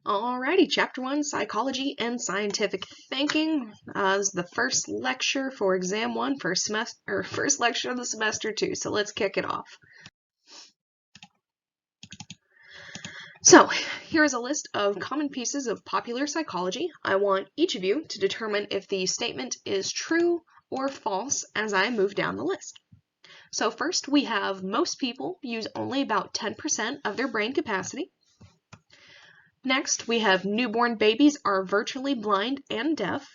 Alrighty, Chapter 1, Psychology and Scientific Thinking. This is the first lecture for Exam 1, first lecture of the semester 2, so let's kick it off. So, here is a list of common pieces of popular psychology. I want each of you to determine if the statement is true or false as I move down the list. So first, we have most people use only about 10% of their brain capacity. Next, we have newborn babies are virtually blind and deaf.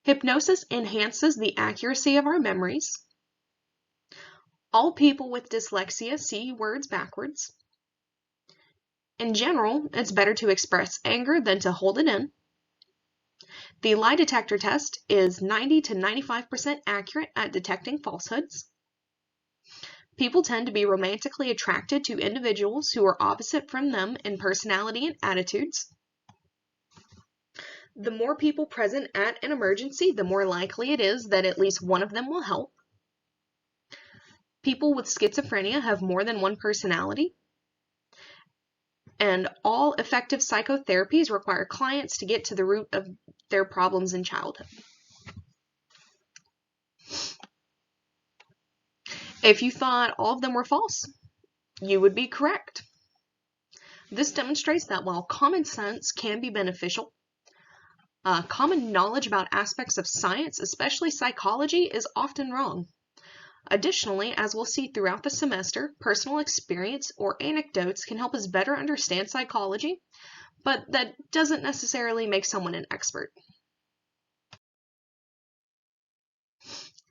Hypnosis enhances the accuracy of our memories. All people with dyslexia see words backwards. In general, it's better to express anger than to hold it in. The lie detector test is 90 to 95% accurate at detecting falsehoods. People tend to be romantically attracted to individuals who are opposite from them in personality and attitudes. The more people present at an emergency, the more likely it is that at least one of them will help. People with schizophrenia have more than one personality. And all effective psychotherapies require clients to get to the root of their problems in childhood. If you thought all of them were false, you would be correct. This demonstrates that while common sense can be beneficial, common knowledge about aspects of science, especially psychology, is often wrong. Additionally, as we'll see throughout the semester, personal experience or anecdotes can help us better understand psychology, but that doesn't necessarily make someone an expert.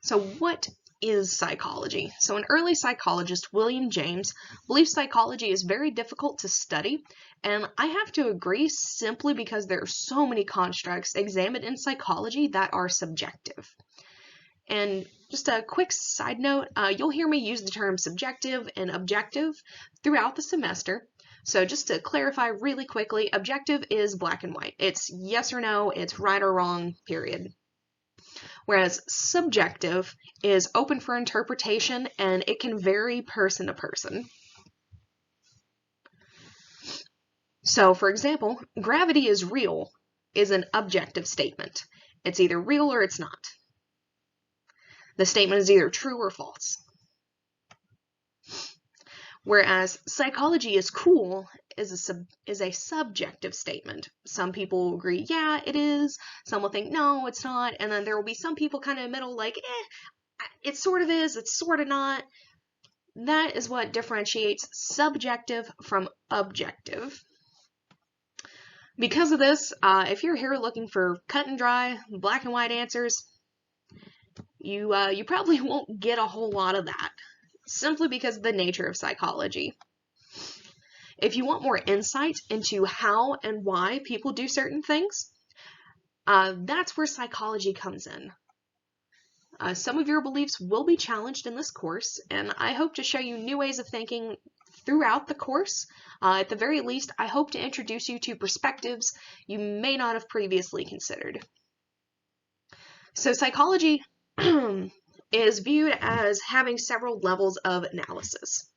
So what is psychology? So an early psychologist, William James, believed psychology is very difficult to study, and I have to agree simply because there are so many constructs examined in psychology that are subjective. And just a quick side note, you'll hear me use the term subjective and objective throughout the semester. So just to clarify really quickly, objective is black and white. It's yes or no, it's right or wrong, period. Whereas subjective is open for interpretation and it can vary person to person. So, for example, gravity is real is an objective statement. It's either real or it's not. The statement is either true or false. Whereas psychology is cool is a subjective statement. Some people agree, yeah, it is. Some will think, no, it's not. And then there will be some people kind of in the middle like, it sort of is, it's sort of not. That is what differentiates subjective from objective. Because of this, if you're here looking for cut and dry, black and white answers, you probably won't get a whole lot of that, simply because of the nature of psychology. If you want more insight into how and why people do certain things, that's where psychology comes in. Some of your beliefs will be challenged in this course, and I hope to show you new ways of thinking throughout the course. At the very least, I hope to introduce you to perspectives you may not have previously considered. So psychology is viewed as having several levels of analysis.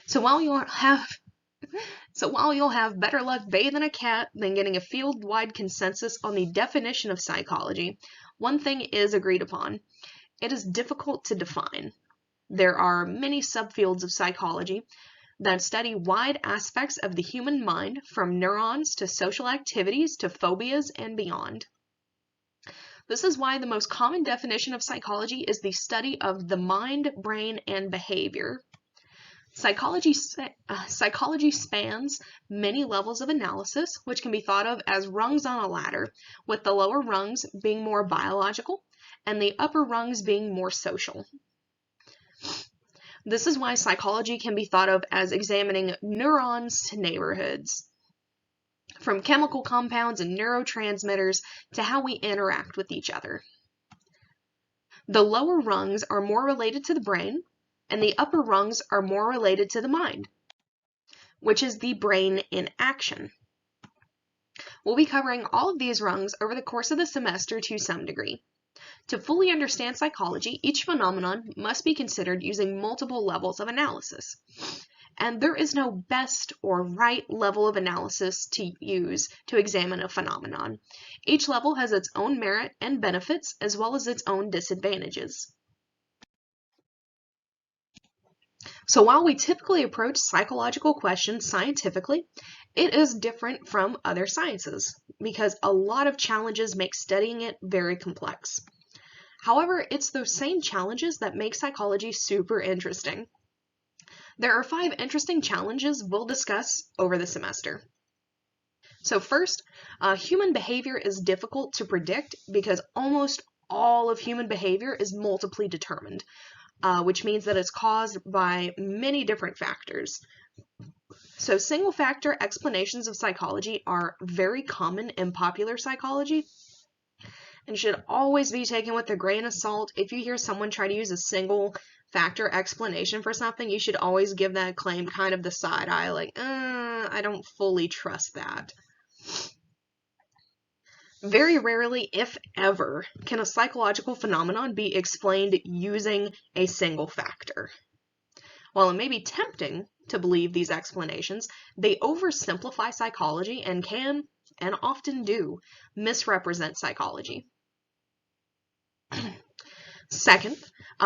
So while you'll have better luck bathing a cat than getting a field-wide consensus on the definition of psychology, one thing is agreed upon. It is difficult to define. There are many subfields of psychology that study wide aspects of the human mind, from neurons to social activities to phobias and beyond. This is why the most common definition of psychology is the study of the mind, brain, and behavior. Psychology spans many levels of analysis, which can be thought of as rungs on a ladder, with the lower rungs being more biological and the upper rungs being more social. This is why psychology can be thought of as examining neurons to neighborhoods, from chemical compounds and neurotransmitters to how we interact with each other. The lower rungs are more related to the brain, and the upper rungs are more related to the mind, which is the brain in action. We'll be covering all of these rungs over the course of the semester to some degree. To fully understand psychology, each phenomenon must be considered using multiple levels of analysis. and there is no best or right level of analysis to use to examine a phenomenon. Each level has its own merit and benefits, as well as its own disadvantages. So while we typically approach psychological questions scientifically, it is different from other sciences because a lot of challenges make studying it very complex. However, it's those same challenges that make psychology super interesting. There are 5 interesting challenges we'll discuss over the semester. So first, human behavior is difficult to predict because almost all of human behavior is multiply determined, which means that it's caused by many different factors. So single factor explanations of psychology are very common in popular psychology and should always be taken with a grain of salt. If you hear someone try to use a single factor explanation for something, you should always give that claim kind of the side eye, like, I don't fully trust that. Very rarely, if ever, can a psychological phenomenon be explained using a single factor. While it may be tempting to believe these explanations, they oversimplify psychology and can, and often do, misrepresent psychology. Second,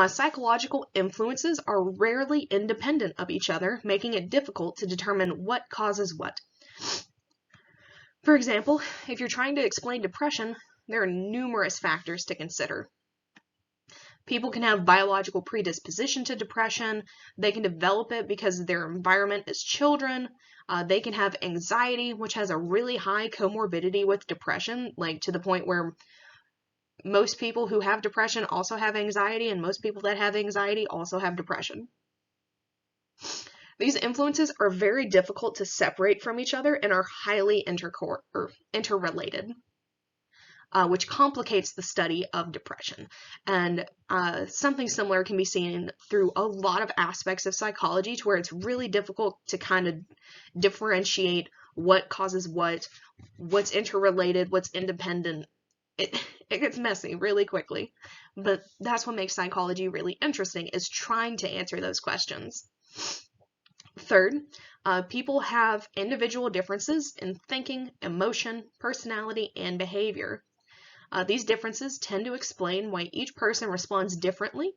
psychological influences are rarely independent of each other, making it difficult to determine what causes what. For example, if you're trying to explain depression, there are numerous factors to consider. People can have biological predisposition to depression, they can develop it because of their environment as children, they can have anxiety, which has a really high comorbidity with depression, like to the point where most people who have depression also have anxiety, and most people that have anxiety also have depression. These influences are very difficult to separate from each other and are highly interrelated, which complicates the study of depression. And something similar can be seen through a lot of aspects of psychology, to where it's really difficult to kind of differentiate what causes what's interrelated, what's independent. It gets messy really quickly, but that's what makes psychology really interesting, is trying to answer those questions. Third, people have individual differences in thinking, emotion, personality, and behavior. These differences tend to explain why each person responds differently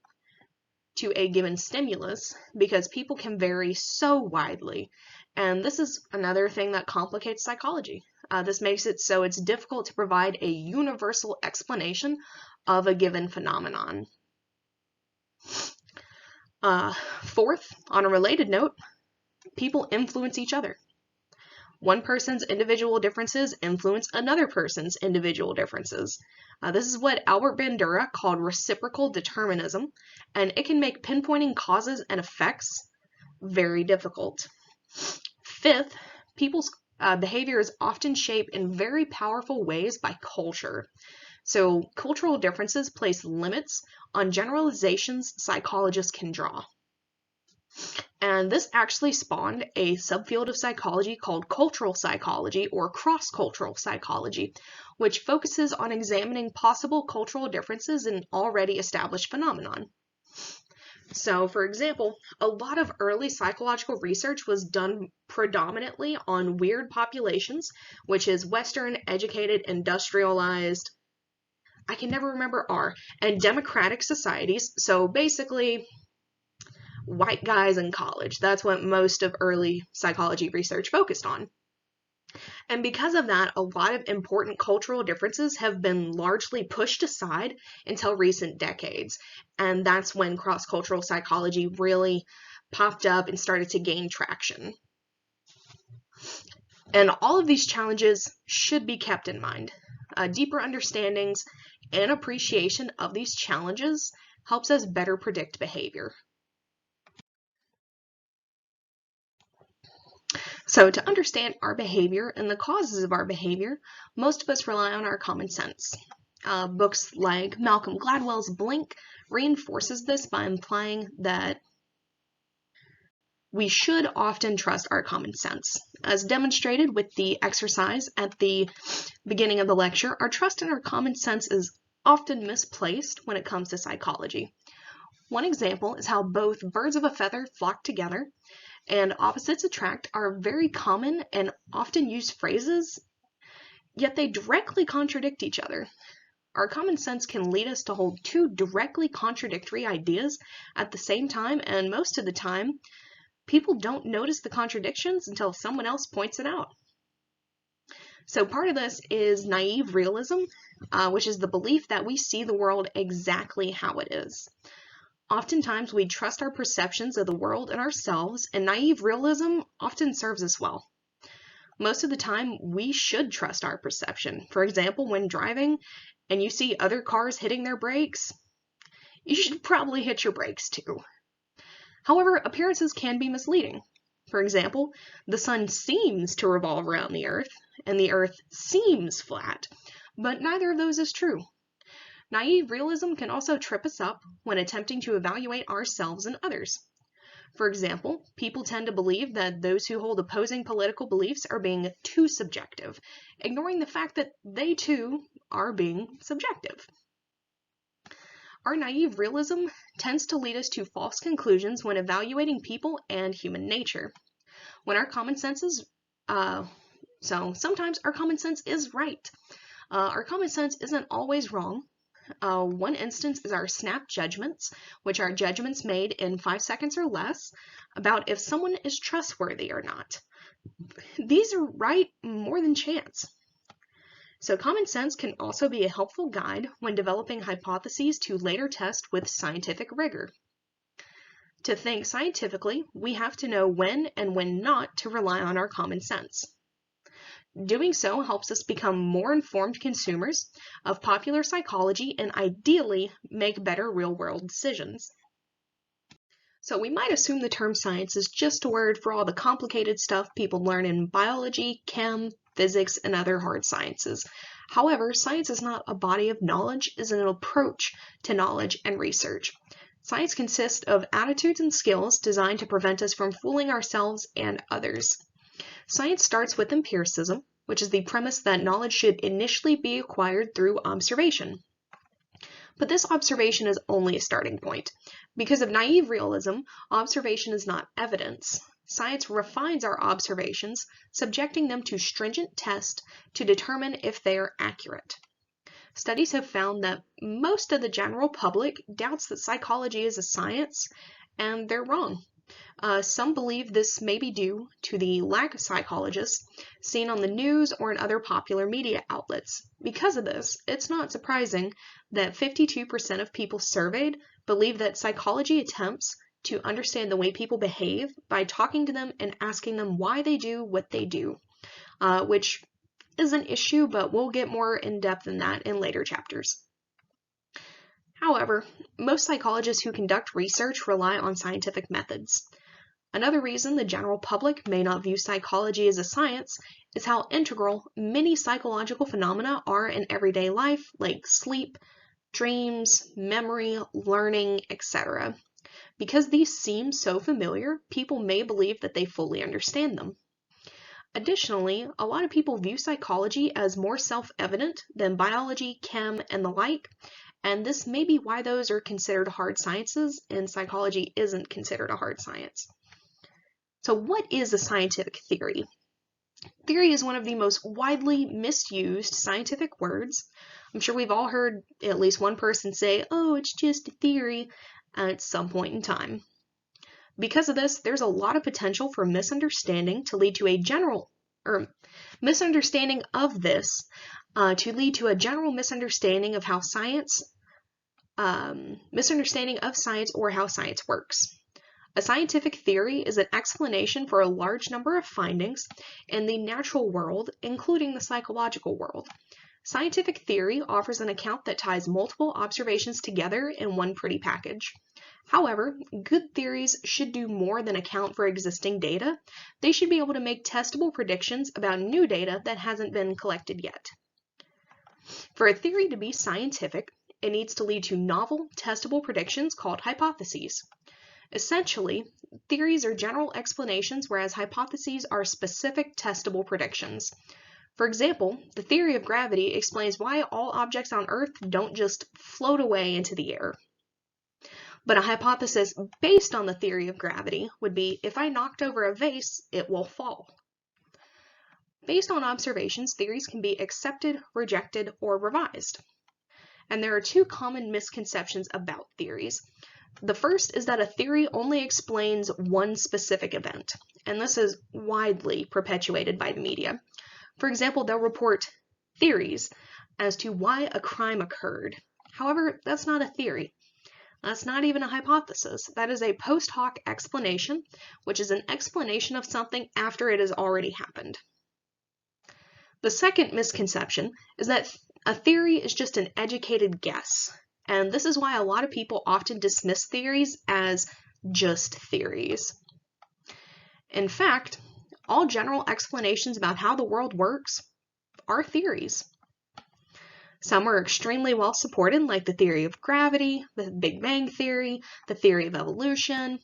to a given stimulus, because people can vary so widely. And this is another thing that complicates psychology. This makes it so it's difficult to provide a universal explanation of a given phenomenon. Fourth, on a related note, people influence each other. One person's individual differences influence another person's individual differences. This is what Albert Bandura called reciprocal determinism, and it can make pinpointing causes and effects very difficult. Fifth, people's behavior is often shaped in very powerful ways by culture. So cultural differences place limits on generalizations psychologists can draw. And this actually spawned a subfield of psychology called cultural psychology, or cross-cultural psychology, which focuses on examining possible cultural differences in already established phenomenon. So, for example, a lot of early psychological research was done predominantly on weird populations, which is Western, educated, industrialized, I can never remember R, and democratic societies. So basically, white guys in college. That's what most of early psychology research focused on. And because of that, a lot of important cultural differences have been largely pushed aside until recent decades. And that's when cross-cultural psychology really popped up and started to gain traction. And all of these challenges should be kept in mind. Deeper understandings and appreciation of these challenges helps us better predict behavior. So to understand our behavior and the causes of our behavior, most of us rely on our common sense. Books like Malcolm Gladwell's Blink reinforces this by implying that we should often trust our common sense. As demonstrated with the exercise at the beginning of the lecture, our trust in our common sense is often misplaced when it comes to psychology. One example is how both birds of a feather flock together, and opposites attract are very common and often used phrases, yet they directly contradict each other. Our common sense can lead us to hold two directly contradictory ideas at the same time, and most of the time, people don't notice the contradictions until someone else points it out. So part of this is naive realism, which is the belief that we see the world exactly how it is. Oftentimes, we trust our perceptions of the world and ourselves, and naive realism often serves us well. Most of the time, we should trust our perception. For example, when driving and you see other cars hitting their brakes, you should probably hit your brakes too. However, appearances can be misleading. For example, the sun seems to revolve around the Earth, and the Earth seems flat, but neither of those is true. Naive realism can also trip us up when attempting to evaluate ourselves and others. For example, people tend to believe that those who hold opposing political beliefs are being too subjective, ignoring the fact that they too are being subjective. Our naive realism tends to lead us to false conclusions when evaluating people and human nature. When our common sense is, sometimes our common sense is right. Our common sense isn't always wrong. One instance is our snap judgments, which are judgments made in 5 seconds or less about if someone is trustworthy or not. These are right more than chance. So common sense can also be a helpful guide when developing hypotheses to later test with scientific rigor. To think scientifically, we have to know when and when not to rely on our common sense. Doing so helps us become more informed consumers of popular psychology and ideally make better real-world decisions. So we might assume the term science is just a word for all the complicated stuff people learn in biology, chem, physics, and other hard sciences. However, science is not a body of knowledge, it's an approach to knowledge and research. Science consists of attitudes and skills designed to prevent us from fooling ourselves and others. Science starts with empiricism, which is the premise that knowledge should initially be acquired through observation. But this observation is only a starting point. Because of naive realism, observation is not evidence. Science refines our observations, subjecting them to stringent tests to determine if they are accurate. Studies have found that most of the general public doubts that psychology is a science, and they're wrong. Some believe this may be due to the lack of psychologists seen on the news or in other popular media outlets. Because of this, it's not surprising that 52% of people surveyed believe that psychology attempts to understand the way people behave by talking to them and asking them why they do what they do, which is an issue, but we'll get more in depth in that in later chapters. However, most psychologists who conduct research rely on scientific methods. Another reason the general public may not view psychology as a science is how integral many psychological phenomena are in everyday life, like sleep, dreams, memory, learning, etc. Because these seem so familiar, people may believe that they fully understand them. Additionally, a lot of people view psychology as more self-evident than biology, chem, and the like, and this may be why those are considered hard sciences and psychology isn't considered a hard science. So what is a scientific theory? Theory is one of the most widely misused scientific words. I'm sure we've all heard at least one person say, "Oh, it's just a theory," at some point in time. Because of this, there's a lot of potential for misunderstanding to lead to a general, misunderstanding of this to lead to a general misunderstanding of how science, misunderstanding of science or how science works. A scientific theory is an explanation for a large number of findings in the natural world, including the psychological world. Scientific theory offers an account that ties multiple observations together in one pretty package. However, good theories should do more than account for existing data. They should be able to make testable predictions about new data that hasn't been collected yet. For a theory to be scientific, it needs to lead to novel, testable predictions called hypotheses. Essentially, theories are general explanations, whereas hypotheses are specific, testable predictions. For example, the theory of gravity explains why all objects on Earth don't just float away into the air. But a hypothesis based on the theory of gravity would be, if I knocked over a vase, it will fall. Based on observations, theories can be accepted, rejected, or revised. And there are two common misconceptions about theories. The first is that a theory only explains one specific event, and this is widely perpetuated by the media. For example, they'll report theories as to why a crime occurred. However, that's not a theory. That's not even a hypothesis. That is a post hoc explanation, which is an explanation of something after it has already happened. The second misconception is that a theory is just an educated guess, and this is why a lot of people often dismiss theories as just theories. In fact, all general explanations about how the world works are theories. Some are extremely well supported, like the theory of gravity, the Big Bang Theory, the theory of evolution.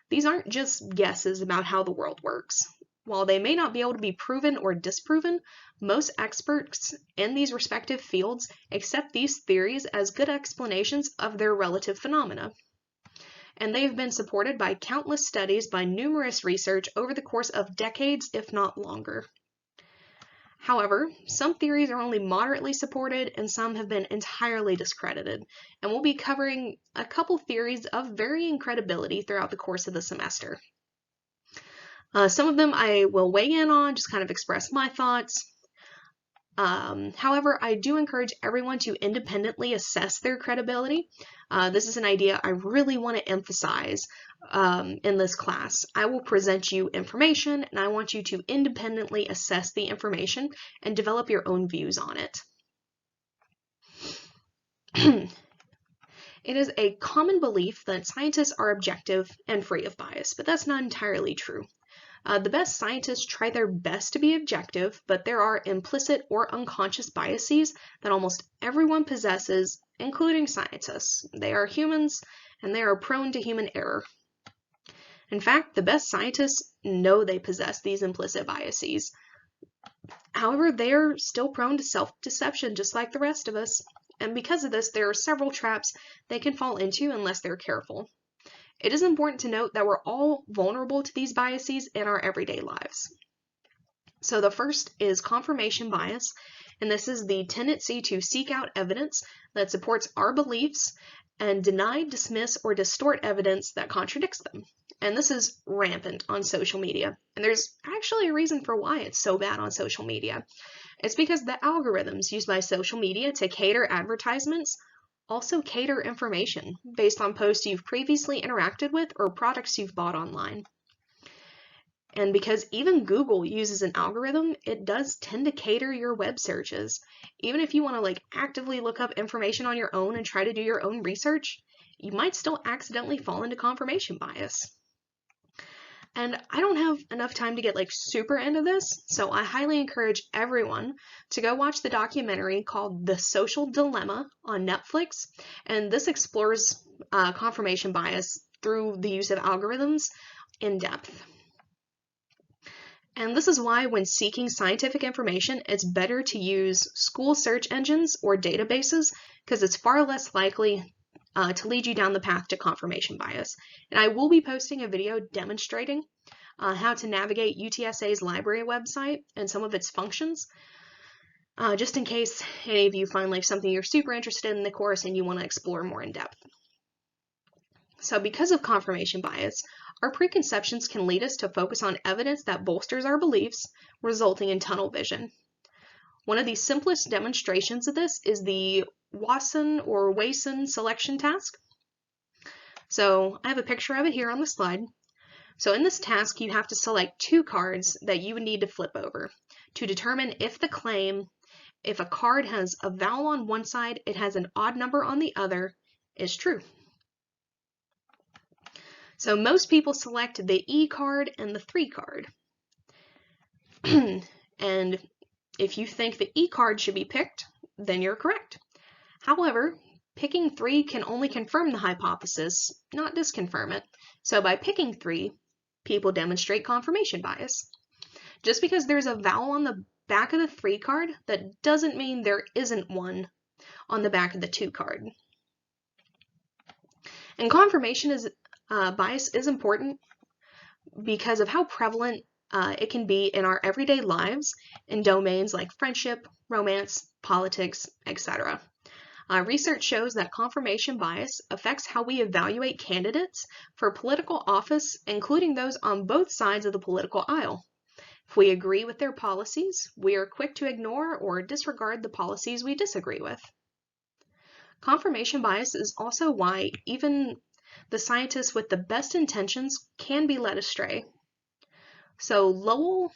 These aren't just guesses about how the world works. While they may not be able to be proven or disproven, most experts in these respective fields accept these theories as good explanations of their relative phenomena. And they have been supported by countless studies by numerous research over the course of decades, if not longer. However, some theories are only moderately supported and some have been entirely discredited, and we'll be covering a couple theories of varying credibility throughout the course of the semester. Some of them I will weigh in on, just kind of express my thoughts. However, I do encourage everyone to independently assess their credibility. This is an idea I really want to emphasize in this class. I will present you information, and I want you to independently assess the information and develop your own views on it. It is a common belief that scientists are objective and free of bias, but that's not entirely true. The best scientists try their best to be objective, but there are implicit or unconscious biases that almost everyone possesses, including scientists. They are humans, and they are prone to human error. In fact, the best scientists know they possess these implicit biases. However, they are still prone to self-deception just like the rest of us. And because of this, there are several traps they can fall into unless they're careful. It is important to note that we're all vulnerable to these biases in our everyday lives. So the first is confirmation bias, and this is the tendency to seek out evidence that supports our beliefs and deny, dismiss, or distort evidence that contradicts them. And this is rampant on social media. And there's actually a reason for why it's so bad on social media. It's because the algorithms used by social media to cater advertisements also cater information based on posts you've previously interacted with or products you've bought online. And because even Google uses an algorithm, it does tend to cater your web searches. Even if you want to actively look up information on your own and try to do your own research, you might still accidentally fall into confirmation bias. And I don't have enough time to get super into this, so I highly encourage everyone to go watch the documentary called The Social Dilemma on Netflix. And this explores confirmation bias through the use of algorithms in depth. And this is why when seeking scientific information, it's better to use school search engines or databases because it's far less likely to lead you down the path to confirmation bias. And I will be posting a video demonstrating how to navigate UTSA's library website and some of its functions, just in case any of you find something you're super interested in the course and you want to explore more in depth. So because of confirmation bias, our preconceptions can lead us to focus on evidence that bolsters our beliefs, resulting in tunnel vision. One of the simplest demonstrations of this is the Wasson selection task. So I have a picture of it here on the slide. So in this task, you have to select two cards that you would need to flip over to determine if a card has a vowel on one side, it has an odd number on the other, is true. So most people select the E card and the 3 card. And if you think the E card should be picked, then you're correct. However, picking 3 can only confirm the hypothesis, not disconfirm it. So by picking 3, people demonstrate confirmation bias. Just because there's a vowel on the back of the 3 card, that doesn't mean there isn't one on the back of the 2 card. And confirmation bias is important because of how prevalent it can be in our everyday lives in domains like friendship, romance, politics, etc. Research shows that confirmation bias affects how we evaluate candidates for political office, including those on both sides of the political aisle. If we agree with their policies, we are quick to ignore or disregard the policies we disagree with. Confirmation bias is also why even the scientists with the best intentions can be led astray. So Lowell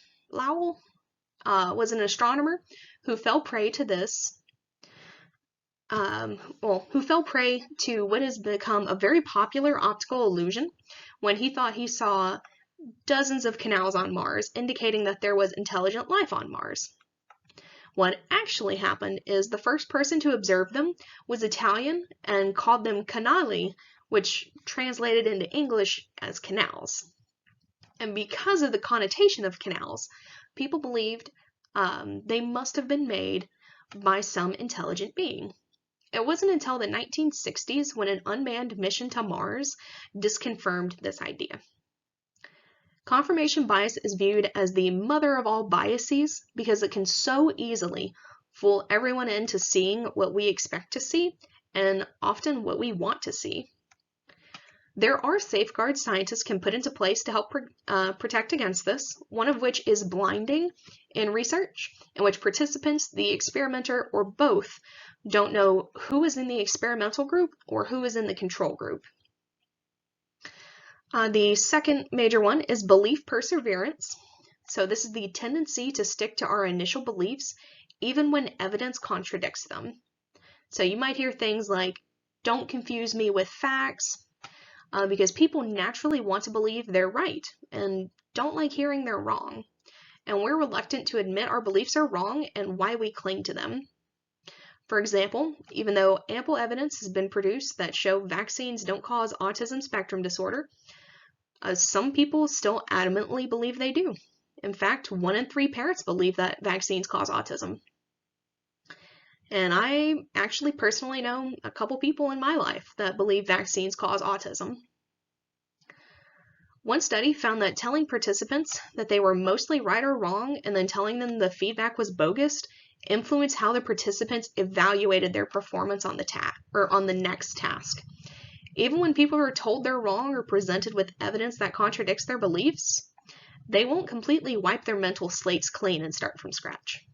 was an astronomer who fell prey to this, who fell prey to what has become a very popular optical illusion when he thought he saw dozens of canals on Mars, indicating that there was intelligent life on Mars. What actually happened is the first person to observe them was Italian and called them canali, which translated into English as canals. And because of the connotation of canals, people believed they must have been made by some intelligent being. It wasn't until the 1960s when an unmanned mission to Mars disconfirmed this idea. Confirmation bias is viewed as the mother of all biases because it can so easily fool everyone into seeing what we expect to see and often what we want to see. There are safeguards scientists can put into place to help protect against this, one of which is blinding in research, in which participants, the experimenter, or both don't know who is in the experimental group or who is in the control group. The second major one is belief perseverance. So this is the tendency to stick to our initial beliefs even when evidence contradicts them. So you might hear things like, "Don't confuse me with facts," because people naturally want to believe they're right and don't like hearing they're wrong. And we're reluctant to admit our beliefs are wrong and why we cling to them. For example, even though ample evidence has been produced that show vaccines don't cause autism spectrum disorder, some people still adamantly believe they do. In fact, 1 in 3 parents believe that vaccines cause autism. And I actually personally know a couple people in my life that believe vaccines cause autism. One study found that telling participants that they were mostly right or wrong and then telling them the feedback was bogus influenced how the participants evaluated their performance on the next task. Even when people are told they're wrong or presented with evidence that contradicts their beliefs, they won't completely wipe their mental slates clean and start from scratch.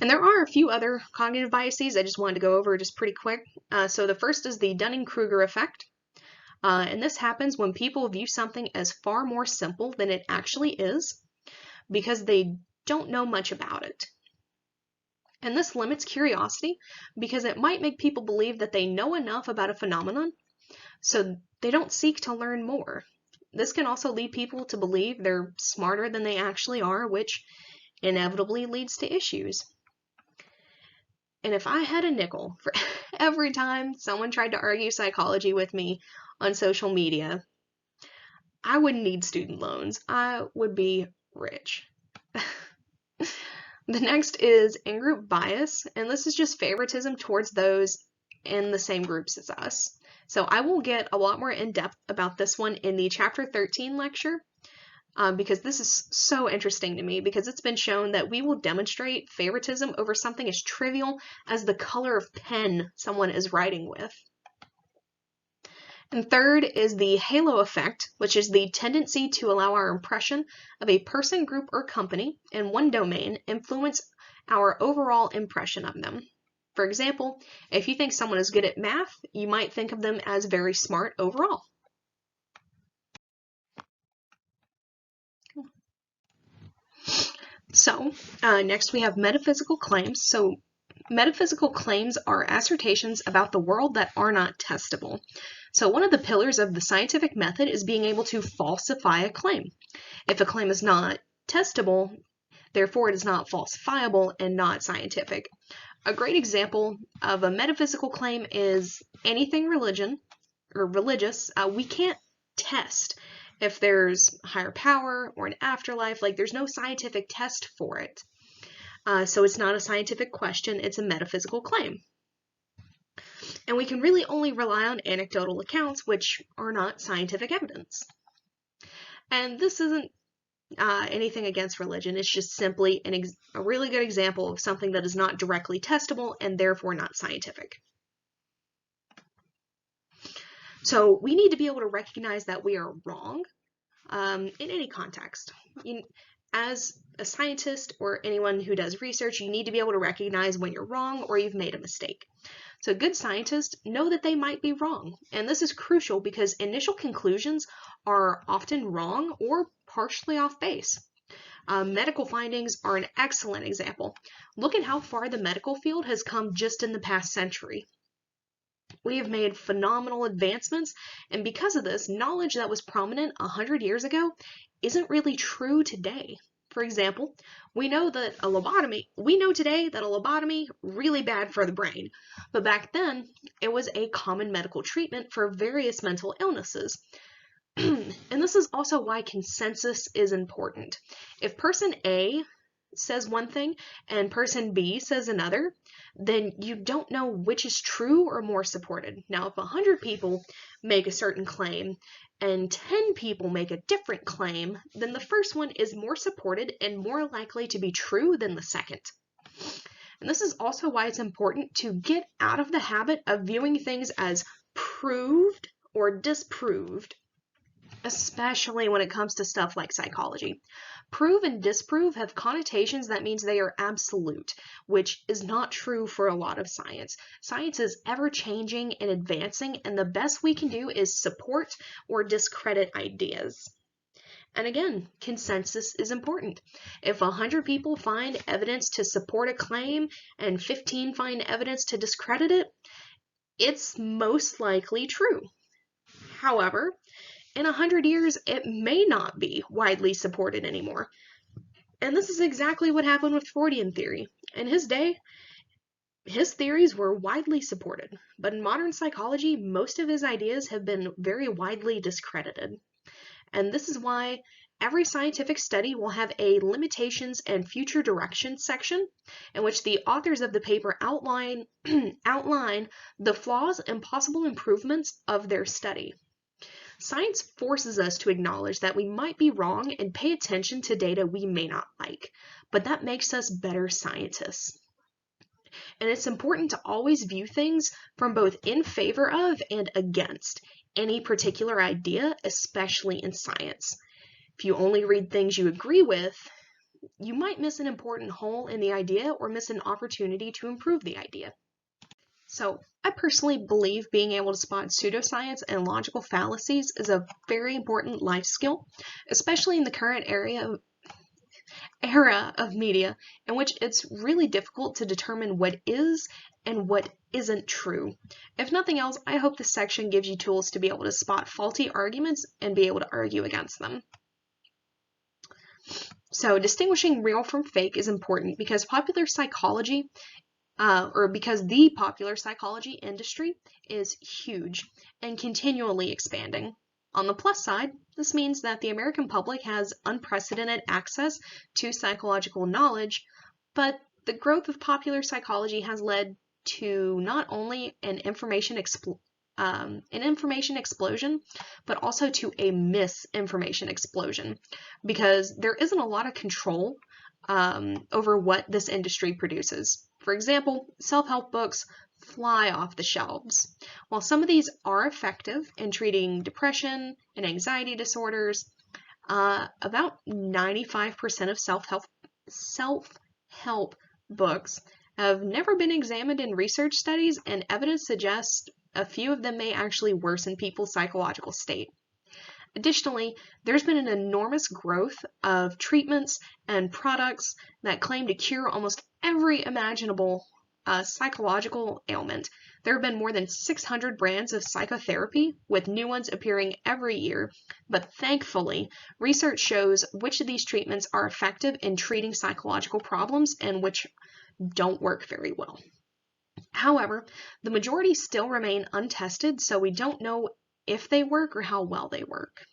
And there are a few other cognitive biases I just wanted to go over just pretty quick. So the first is the Dunning-Kruger effect. And this happens when people view something as far more simple than it actually is because they don't know much about it. And this limits curiosity because it might make people believe that they know enough about a phenomenon, so they don't seek to learn more. This can also lead people to believe they're smarter than they actually are, which inevitably leads to issues. And if I had a nickel for every time someone tried to argue psychology with me on social media, I wouldn't need student loans. I would be rich. The next is in-group bias, and this is just favoritism towards those in the same groups as us. So I will get a lot more in-depth about this one in the Chapter 13 lecture, because this is so interesting to me, because it's been shown that we will demonstrate favoritism over something as trivial as the color of pen someone is writing with. And third is the halo effect, which is the tendency to allow our impression of a person, group, or company in one domain influence our overall impression of them. For example, if you think someone is good at math, you might think of them as very smart overall. So, next we have metaphysical claims. So, metaphysical claims are assertions about the world that are not testable. So one of the pillars of the scientific method is being able to falsify a claim. If a claim is not testable, therefore it is not falsifiable and not scientific. A great example of a metaphysical claim is anything religious. We can't test if there's a higher power or an afterlife. Like, there's no scientific test for it. So it's not a scientific question, it's a metaphysical claim. And we can really only rely on anecdotal accounts, which are not scientific evidence. And this isn't anything against religion. It's just simply a really good example of something that is not directly testable and therefore not scientific. So we need to be able to recognize that we are wrong in any context. As a scientist or anyone who does research, you need to be able to recognize when you're wrong or you've made a mistake. So good scientists know that they might be wrong, and this is crucial because initial conclusions are often wrong or partially off base. Medical findings are an excellent example. Look at how far the medical field has come just in the past century. We have made phenomenal advancements, and because of this, knowledge that was prominent 100 years ago isn't really true today. For example, we know today that a lobotomy really bad for the brain, but back then it was a common medical treatment for various mental illnesses. And this is also why consensus is important. If person A says one thing and person B says another, then you don't know which is true or more supported. Now, if 100 people make a certain claim and 10 people make a different claim, then the first one is more supported and more likely to be true than the second. And this is also why it's important to get out of the habit of viewing things as proved or disproved, especially when it comes to stuff like psychology. Prove and disprove have connotations that means they are absolute, which is not true for a lot of science. Science is ever-changing and advancing, and the best we can do is support or discredit ideas. And again, consensus is important. If 100 people find evidence to support a claim and 15 find evidence to discredit it, it's most likely true. However, in 100 years, it may not be widely supported anymore. And this is exactly what happened with Freudian theory. In his day, his theories were widely supported, but in modern psychology, most of his ideas have been very widely discredited. And this is why every scientific study will have a limitations and future directions section in which the authors of the paper outline the flaws and possible improvements of their study. Science forces us to acknowledge that we might be wrong and pay attention to data we may not like, but that makes us better scientists. And it's important to always view things from both in favor of and against any particular idea, especially in science. If you only read things you agree with, you might miss an important hole in the idea or miss an opportunity to improve the idea. So, I personally believe being able to spot pseudoscience and logical fallacies is a very important life skill, especially in the current era of media, in which it's really difficult to determine what is and what isn't true. If nothing else, I hope this section gives you tools to be able to spot faulty arguments and be able to argue against them. So, distinguishing real from fake is important because popular psychology because the popular psychology industry is huge and continually expanding. On the plus side, this means that the American public has unprecedented access to psychological knowledge, but the growth of popular psychology has led to not only an information explosion, but also to a misinformation explosion, because there isn't a lot of control over what this industry produces. For example, self-help books fly off the shelves. While some of these are effective in treating depression and anxiety disorders, about 95% of self-help books have never been examined in research studies, and evidence suggests a few of them may actually worsen people's psychological state. Additionally, there's been an enormous growth of treatments and products that claim to cure almost every imaginable psychological ailment. There have been more than 600 brands of psychotherapy, with new ones appearing every year, but thankfully, research shows which of these treatments are effective in treating psychological problems and which don't work very well. However, the majority still remain untested, so we don't know if they work or how well they work.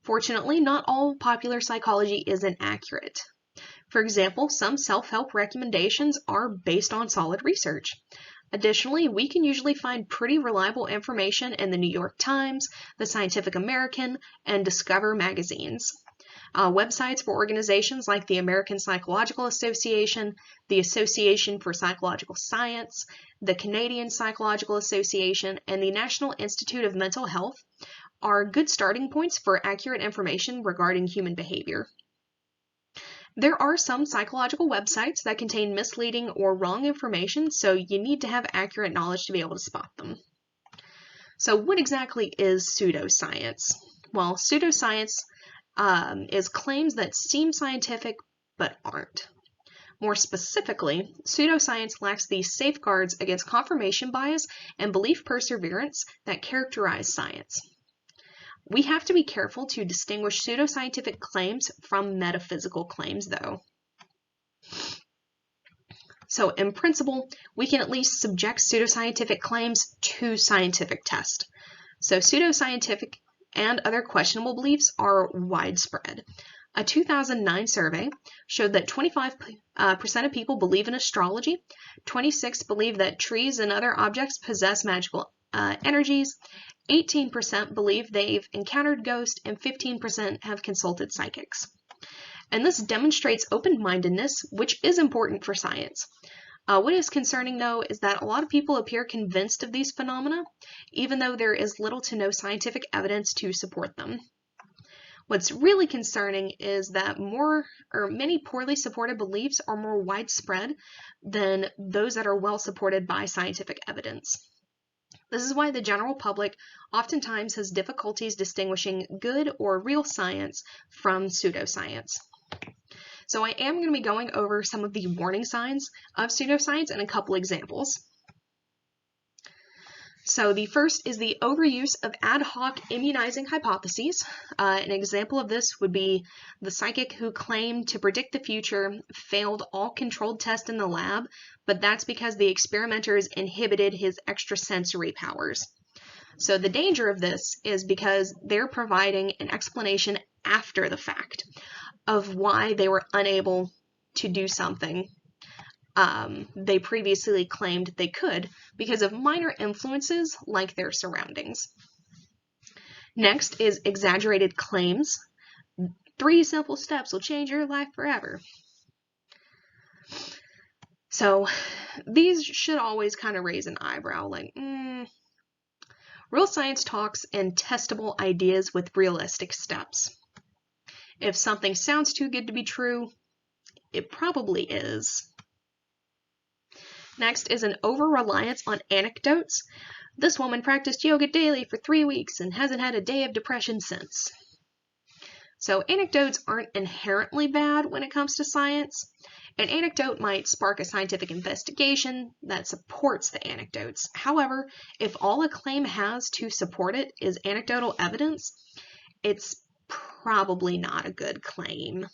Fortunately, not all popular psychology is inaccurate. For example, some self-help recommendations are based on solid research. Additionally, we can usually find pretty reliable information in the New York Times, the Scientific American, and Discover magazines. Websites for organizations like the American Psychological Association, the Association for Psychological Science, the Canadian Psychological Association, and the National Institute of Mental Health are good starting points for accurate information regarding human behavior. There are some psychological websites that contain misleading or wrong information, so you need to have accurate knowledge to be able to spot them. So what exactly is pseudoscience? Well, pseudoscience is claims that seem scientific but aren't. More specifically, pseudoscience lacks the safeguards against confirmation bias and belief perseverance that characterize science. We have to be careful to distinguish pseudoscientific claims from metaphysical claims, though. So, in principle, we can at least subject pseudoscientific claims to scientific test. So, pseudoscientific and other questionable beliefs are widespread. A 2009 survey showed that 25% of people believe in astrology, 26% believe that trees and other objects possess magical energies, 18% believe they've encountered ghosts, and 15% have consulted psychics. And this demonstrates open-mindedness, which is important for science. What is concerning, though, is that a lot of people appear convinced of these phenomena, even though there is little to no scientific evidence to support them. What's really concerning is that many poorly supported beliefs are more widespread than those that are well supported by scientific evidence. This is why the general public oftentimes has difficulties distinguishing good or real science from pseudoscience. So I am going to be going over some of the warning signs of pseudoscience and a couple examples. So the first is the overuse of ad hoc immunizing hypotheses. An example of this would be the psychic who claimed to predict the future failed all controlled tests in the lab, but that's because the experimenters inhibited his extrasensory powers. So the danger of this is because they're providing an explanation after the fact of why they were unable to do something they previously claimed they could because of minor influences like their surroundings. Next is exaggerated claims. 3 simple steps will change your life forever. So these should always kind of raise an eyebrow, like, real science talks in testable ideas with realistic steps. If something sounds too good to be true, it probably is. Next is an over-reliance on anecdotes. This woman practiced yoga daily for 3 weeks and hasn't had a day of depression since. So anecdotes aren't inherently bad when it comes to science. An anecdote might spark a scientific investigation that supports the anecdotes. However, if all a claim has to support it is anecdotal evidence, it's probably not a good claim.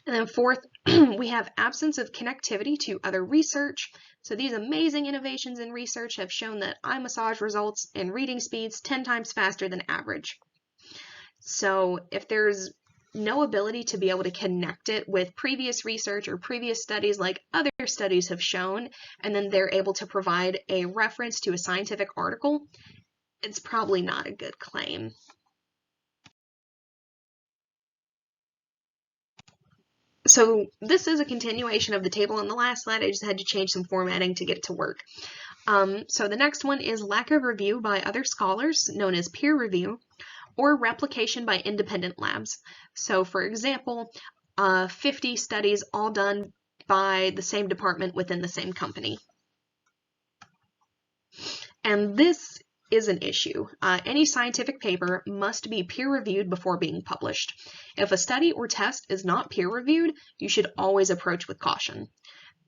And then fourth, we have absence of connectivity to other research. So these amazing innovations in research have shown that eye massage results in reading speeds 10 times faster than average. So if there's no ability to be able to connect it with previous research or previous studies like other studies have shown, and then they're able to provide a reference to a scientific article, it's probably not a good claim. So this is a continuation of the table on the last slide. I just had to change some formatting to get it to work. So the next one is lack of review by other scholars, known as peer review, or replication by independent labs. So for example, 50 studies all done by the same department within the same company. And this is an issue. Any scientific paper must be peer-reviewed before being published. If a study or test is not peer-reviewed, you should always approach with caution.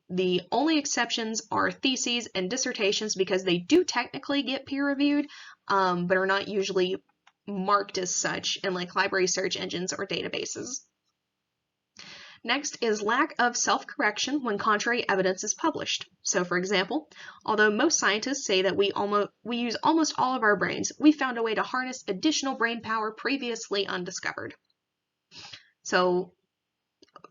The only exceptions are theses and dissertations because they do technically get peer-reviewed, but are not usually marked as such in like library search engines or databases. Next is lack of self-correction when contrary evidence is published. So for example, although most scientists say that we use almost all of our brains, we found a way to harness additional brain power previously undiscovered. So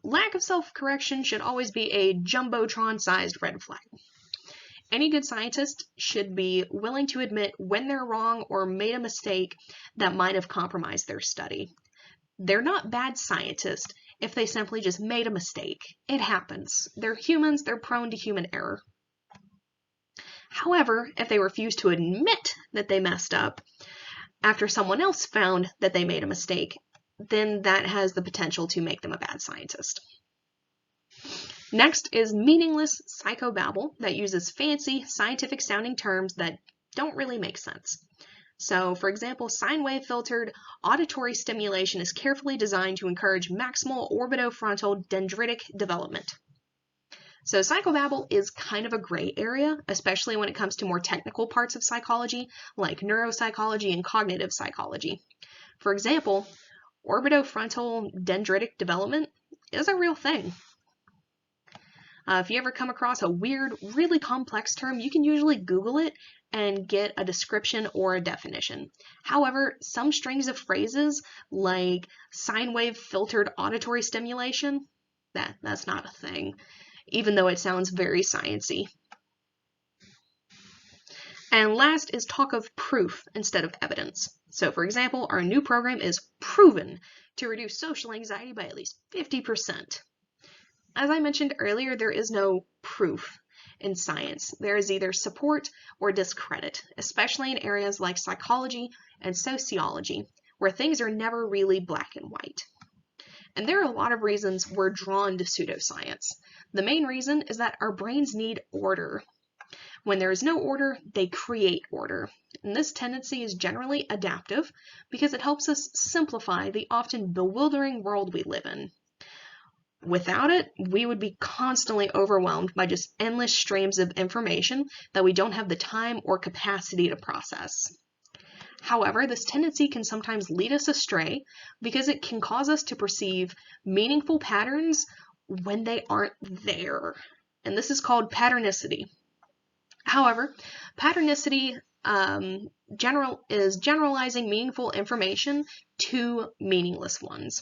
lack of self-correction should always be a jumbotron-sized red flag. Any good scientist should be willing to admit when they're wrong or made a mistake that might have compromised their study. They're not bad scientists if they simply just made a mistake. It happens. They're humans, they're prone to human error. However, if they refuse to admit that they messed up after someone else found that they made a mistake, then that has the potential to make them a bad scientist. Next is meaningless psychobabble that uses fancy, scientific-sounding terms that don't really make sense. So, for example, sine wave-filtered auditory stimulation is carefully designed to encourage maximal orbitofrontal dendritic development. So psychobabble is kind of a gray area, especially when it comes to more technical parts of psychology, like neuropsychology and cognitive psychology. For example, orbitofrontal dendritic development is a real thing. If you ever come across a weird, really complex term, you can usually Google it and get a description or a definition. However, some strings of phrases, like sine wave filtered auditory stimulation, that's not a thing, even though it sounds very sciencey. And last is talk of proof instead of evidence. So for example, our new program is proven to reduce social anxiety by at least 50%. As I mentioned earlier, there is no proof in science. There is either support or discredit, especially in areas like psychology and sociology, where things are never really black and white. And there are a lot of reasons we're drawn to pseudoscience. The main reason is that our brains need order. When there is no order, they create order. And this tendency is generally adaptive because it helps us simplify the often bewildering world we live in. Without it, we would be constantly overwhelmed by just endless streams of information that we don't have the time or capacity to process. However, this tendency can sometimes lead us astray because it can cause us to perceive meaningful patterns when they aren't there. And this is called patternicity. However, patternicity is generalizing meaningful information to meaningless ones.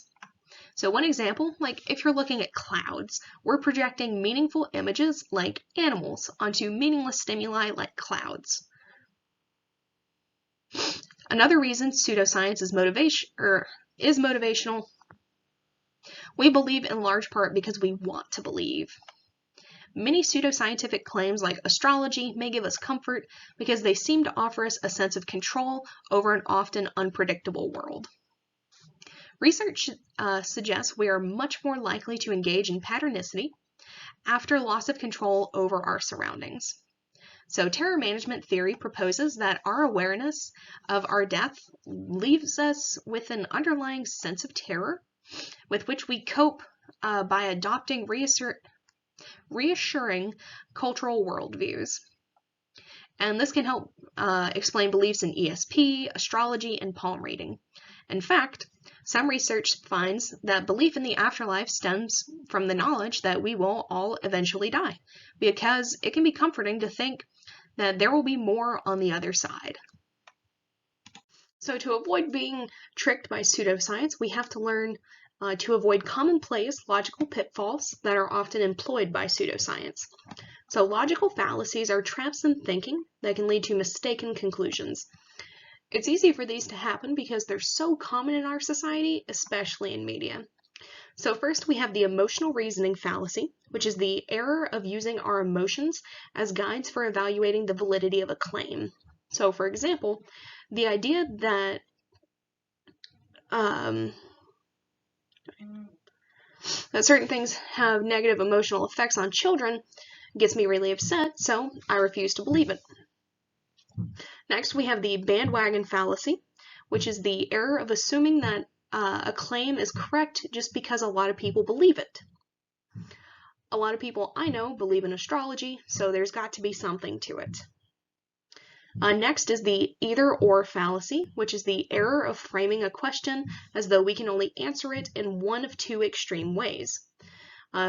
So one example, like if you're looking at clouds, we're projecting meaningful images like animals onto meaningless stimuli like clouds. Another reason pseudoscience is motivational. We believe in large part because we want to believe. Many pseudoscientific claims like astrology may give us comfort because they seem to offer us a sense of control over an often unpredictable world. Research suggests we are much more likely to engage in patternicity after loss of control over our surroundings. So terror management theory proposes that our awareness of our death leaves us with an underlying sense of terror with which we cope by adopting reassuring cultural worldviews. And this can help explain beliefs in ESP, astrology, and palm reading. In fact, some research finds that belief in the afterlife stems from the knowledge that we will all eventually die, because it can be comforting to think that there will be more on the other side. So to avoid being tricked by pseudoscience, we have to learn to avoid commonplace logical pitfalls that are often employed by pseudoscience. So logical fallacies are traps in thinking that can lead to mistaken conclusions. It's easy for these to happen because they're so common in our society, especially in media. So first we have the emotional reasoning fallacy, which is the error of using our emotions as guides for evaluating the validity of a claim. So for example, the idea that certain things have negative emotional effects on children gets me really upset, so I refuse to believe it. Next, we have the bandwagon fallacy, which is the error of assuming that a claim is correct just because a lot of people believe it. A lot of people I know believe in astrology, so there's got to be something to it. Next is the either-or fallacy, which is the error of framing a question as though we can only answer it in one of two extreme ways.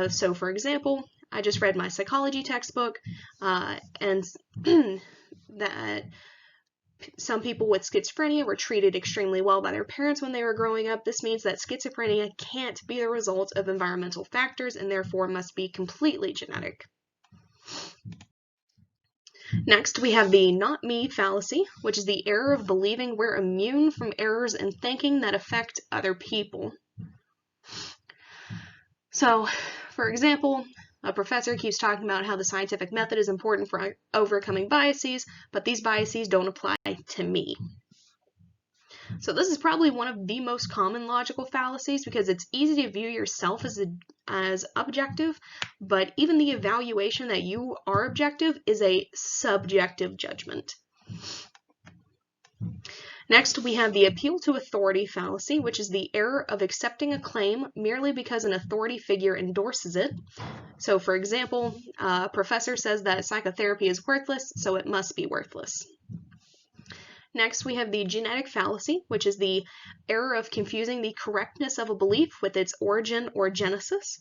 So for example, I just read my psychology textbook, and that some people with schizophrenia were treated extremely well by their parents when they were growing up. This means that schizophrenia can't be the result of environmental factors and therefore must be completely genetic. Next, we have the not me fallacy, which is the error of believing we're immune from errors in thinking that affect other people. So, for example, a professor keeps talking about how the scientific method is important for overcoming biases, but these biases don't apply to me. So this is probably one of the most common logical fallacies because it's easy to view yourself as objective, but even the evaluation that you are objective is a subjective judgment. Next, we have the appeal to authority fallacy, which is the error of accepting a claim merely because an authority figure endorses it. So, for example, a professor says that psychotherapy is worthless, so it must be worthless. Next, we have the genetic fallacy, which is the error of confusing the correctness of a belief with its origin or genesis.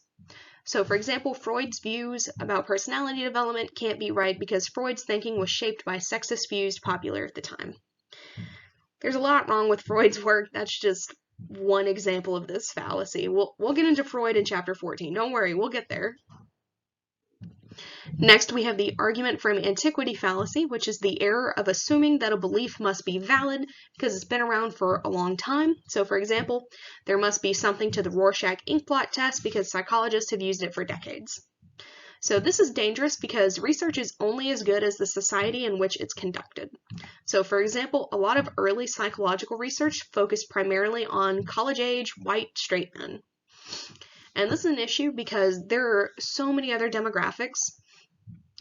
So, for example, Freud's views about personality development can't be right because Freud's thinking was shaped by sexist views popular at the time. There's a lot wrong with Freud's work. That's just one example of this fallacy. We'll get into Freud in chapter 14. Don't worry, we'll get there. Next, we have the argument from antiquity fallacy, which is the error of assuming that a belief must be valid because it's been around for a long time. So, for example, there must be something to the Rorschach ink blot test because psychologists have used it for decades. So this is dangerous because research is only as good as the society in which it's conducted. So, for example, a lot of early psychological research focused primarily on college-age, white, straight men. And this is an issue because there are so many other demographics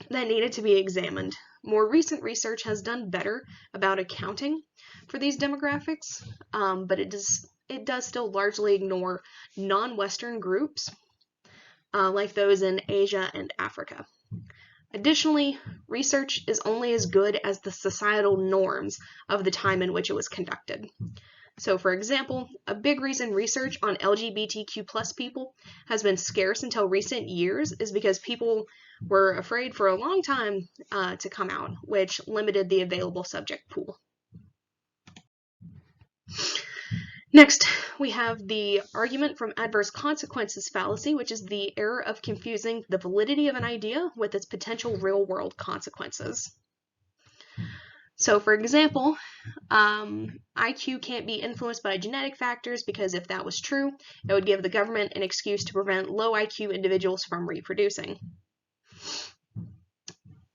that needed to be examined. More recent research has done better about accounting for these demographics, but it does still largely ignore non-Western groups like those in Asia and Africa. Additionally, research is only as good as the societal norms of the time in which it was conducted. So, for example, a big reason research on LGBTQ+ people has been scarce until recent years is because people were afraid for a long time to come out, which limited the available subject pool. Next, we have the argument from adverse consequences fallacy, which is the error of confusing the validity of an idea with its potential real-world consequences. So, for example, IQ can't be influenced by genetic factors because if that was true, it would give the government an excuse to prevent low IQ individuals from reproducing.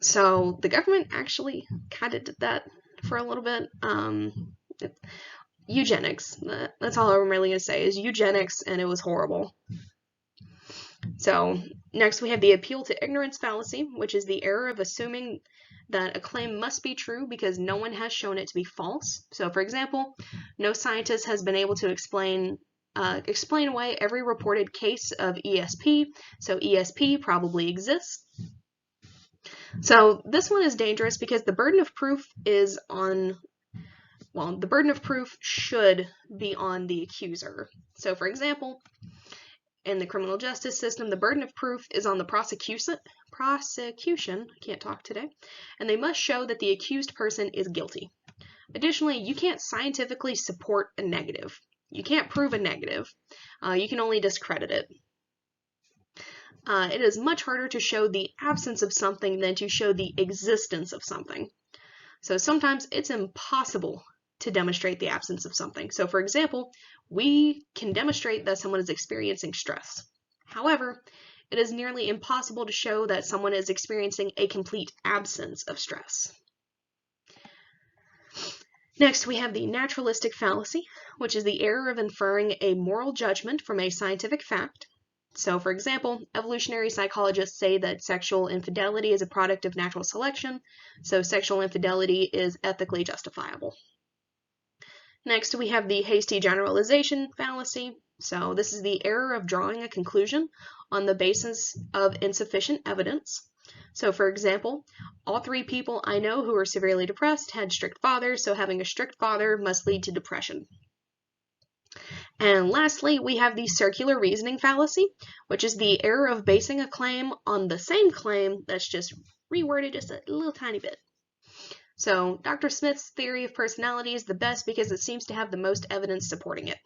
So the government actually kind of did that for a little bit. Eugenics, that's all I'm really going to say is eugenics, and it was horrible. So next we have the appeal to ignorance fallacy, which is the error of assuming that a claim must be true because no one has shown it to be false. So, for example, no scientist has been able to explain away every reported case of ESP, so ESP probably exists. So this one is dangerous because the burden of proof is on, well, the burden of proof should be on the accuser. So, for example, in the criminal justice system, the burden of proof is on the prosecution, can't talk today, and they must show that the accused person is guilty. Additionally, you can't scientifically support a negative. You can't prove a negative. You can only discredit it. It is much harder to show the absence of something than to show the existence of something. So sometimes it's impossible to demonstrate the absence of something. So, for example, we can demonstrate that someone is experiencing stress. However, it is nearly impossible to show that someone is experiencing a complete absence of stress. Next, we have the naturalistic fallacy, which is the error of inferring a moral judgment from a scientific fact. So, for example, evolutionary psychologists say that sexual infidelity is a product of natural selection, so sexual infidelity is ethically justifiable. Next, we have the hasty generalization fallacy. So this is the error of drawing a conclusion on the basis of insufficient evidence. So, for example, all 3 people I know who are severely depressed had strict fathers, so having a strict father must lead to depression. And lastly, we have the circular reasoning fallacy, which is the error of basing a claim on the same claim that's just reworded just a little tiny bit. So, Dr. Smith's theory of personality is the best because it seems to have the most evidence supporting it.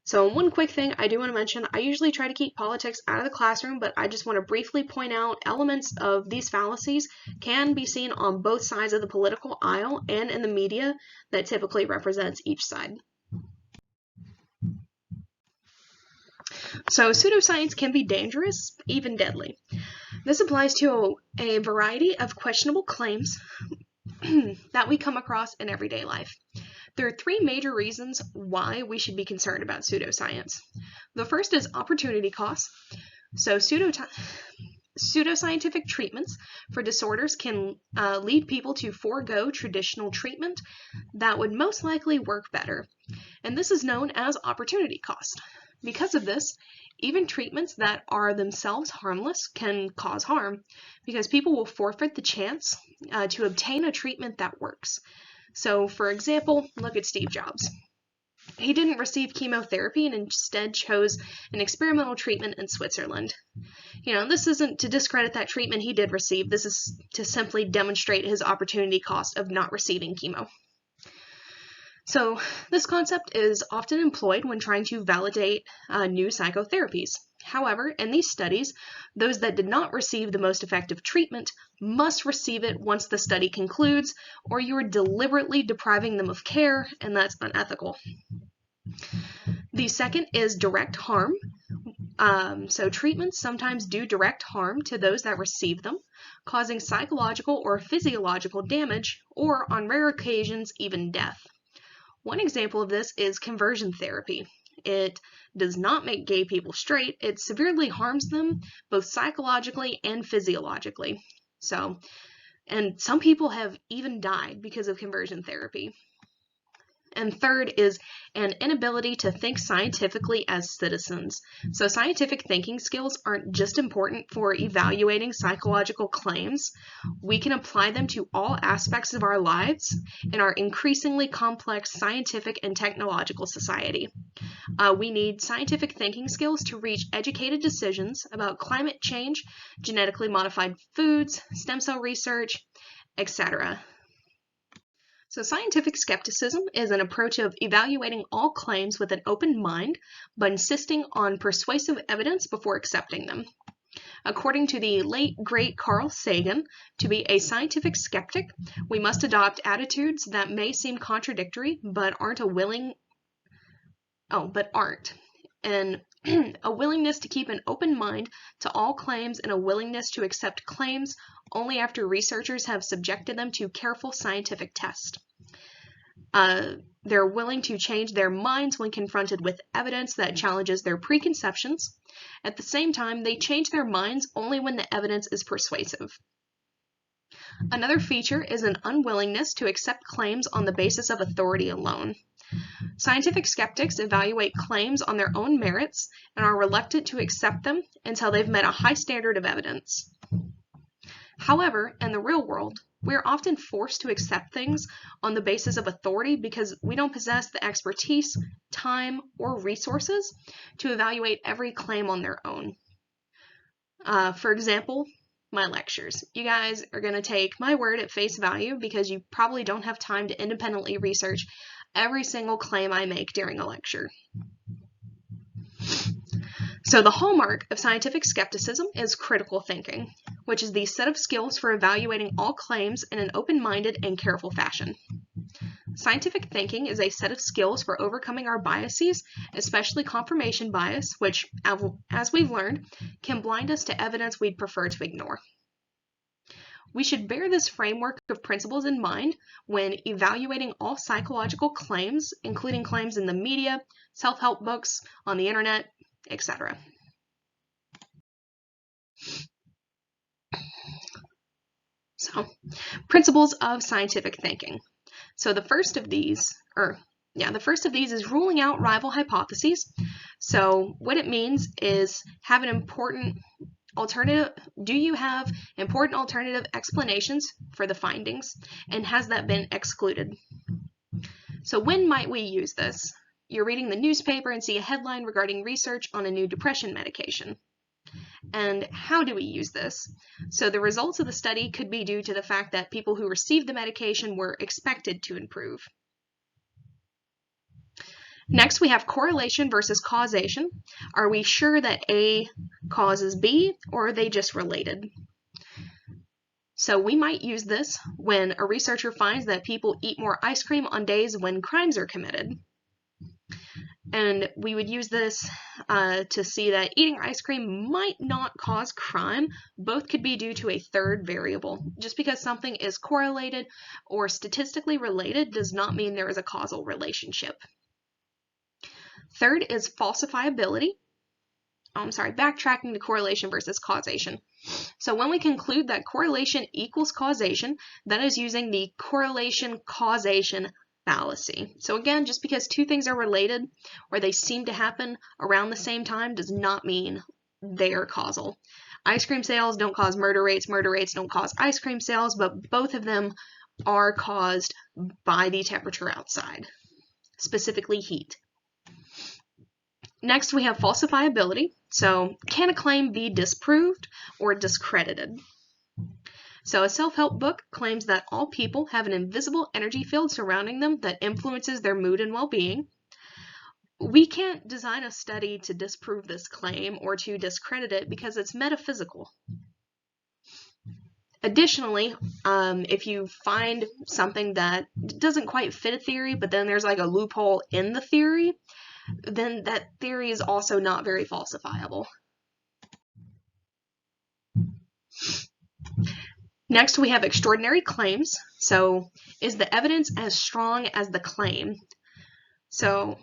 So one quick thing I do want to mention, I usually try to keep politics out of the classroom, but I just want to briefly point out elements of these fallacies can be seen on both sides of the political aisle and in the media that typically represents each side. So pseudoscience can be dangerous, even deadly. This applies to a variety of questionable claims that we come across in everyday life. There are three major reasons why we should be concerned about pseudoscience. The first is opportunity costs. So pseudoscientific treatments for disorders can lead people to forego traditional treatment that would most likely work better, and this is known as opportunity cost. Because of this, even treatments that are themselves harmless can cause harm because people will forfeit the chance to obtain a treatment that works. So, for example, look at Steve Jobs. He didn't receive chemotherapy and instead chose an experimental treatment in Switzerland. This isn't to discredit that treatment he did receive. This is to simply demonstrate his opportunity cost of not receiving chemo. So this concept is often employed when trying to validate new psychotherapies. However, in these studies, those that did not receive the most effective treatment must receive it once the study concludes, or you are deliberately depriving them of care, and that's unethical. The second is direct harm. So treatments sometimes do direct harm to those that receive them, causing psychological or physiological damage, or on rare occasions, even death. One example of this is conversion therapy. It does not make gay people straight. It severely harms them both psychologically and physiologically. And some people have even died because of conversion therapy. And third is an inability to think scientifically as citizens. So scientific thinking skills aren't just important for evaluating psychological claims. We can apply them to all aspects of our lives in our increasingly complex scientific and technological society. We need scientific thinking skills to reach educated decisions about climate change, genetically modified foods, stem cell research, etc. So scientific skepticism is an approach of evaluating all claims with an open mind, but insisting on persuasive evidence before accepting them. According to the late, great Carl Sagan, to be a scientific skeptic, we must adopt attitudes that may seem contradictory, but aren't. And a willingness to keep an open mind to all claims and a willingness to accept claims only after researchers have subjected them to careful scientific tests. They're willing to change their minds when confronted with evidence that challenges their preconceptions. At the same time, they change their minds only when the evidence is persuasive. Another feature is an unwillingness to accept claims on the basis of authority alone. Scientific skeptics evaluate claims on their own merits and are reluctant to accept them until they've met a high standard of evidence. However, in the real world, we are often forced to accept things on the basis of authority because we don't possess the expertise, time, or resources to evaluate every claim on their own. For example, my lectures. You guys are going to take my word at face value because you probably don't have time to independently research every single claim I make during a lecture. So the hallmark of scientific skepticism is critical thinking, which is the set of skills for evaluating all claims in an open-minded and careful fashion. Scientific thinking is a set of skills for overcoming our biases, especially confirmation bias, which, as we've learned, can blind us to evidence we'd prefer to ignore. We should bear this framework of principles in mind when evaluating all psychological claims, including claims in the media, self-help books, on the internet, etc. So, principles of scientific thinking. So the first of these is ruling out rival hypotheses. So what it means is have an important alternative. Do you have important alternative explanations for the findings, and has that been excluded? So when might we use this? You're reading the newspaper and see a headline regarding research on a new depression medication. And how do we use this? So the results of the study could be due to the fact that people who received the medication were expected to improve. Next, we have correlation versus causation. Are we sure that A causes B, or are they just related? So we might use this when a researcher finds that people eat more ice cream on days when crimes are committed. And we would use this to see that eating ice cream might not cause crime. Both could be due to a third variable. Just because something is correlated or statistically related does not mean there is a causal relationship. Third is falsifiability. Backtracking to correlation versus causation. So when we conclude that correlation equals causation, that is using the correlation-causation fallacy. So again, just because two things are related or they seem to happen around the same time does not mean they are causal. Ice cream sales don't cause murder rates don't cause ice cream sales, but both of them are caused by the temperature outside, specifically heat. Next, we have falsifiability. So, can a claim be disproved or discredited? So, a self-help book claims that all people have an invisible energy field surrounding them that influences their mood and well-being. We can't design a study to disprove this claim or to discredit it because it's metaphysical. Additionally, if you find something that doesn't quite fit a theory, but then there's like a loophole in the theory, then that theory is also not very falsifiable. Next, we have extraordinary claims. So, is the evidence as strong as the claim? So,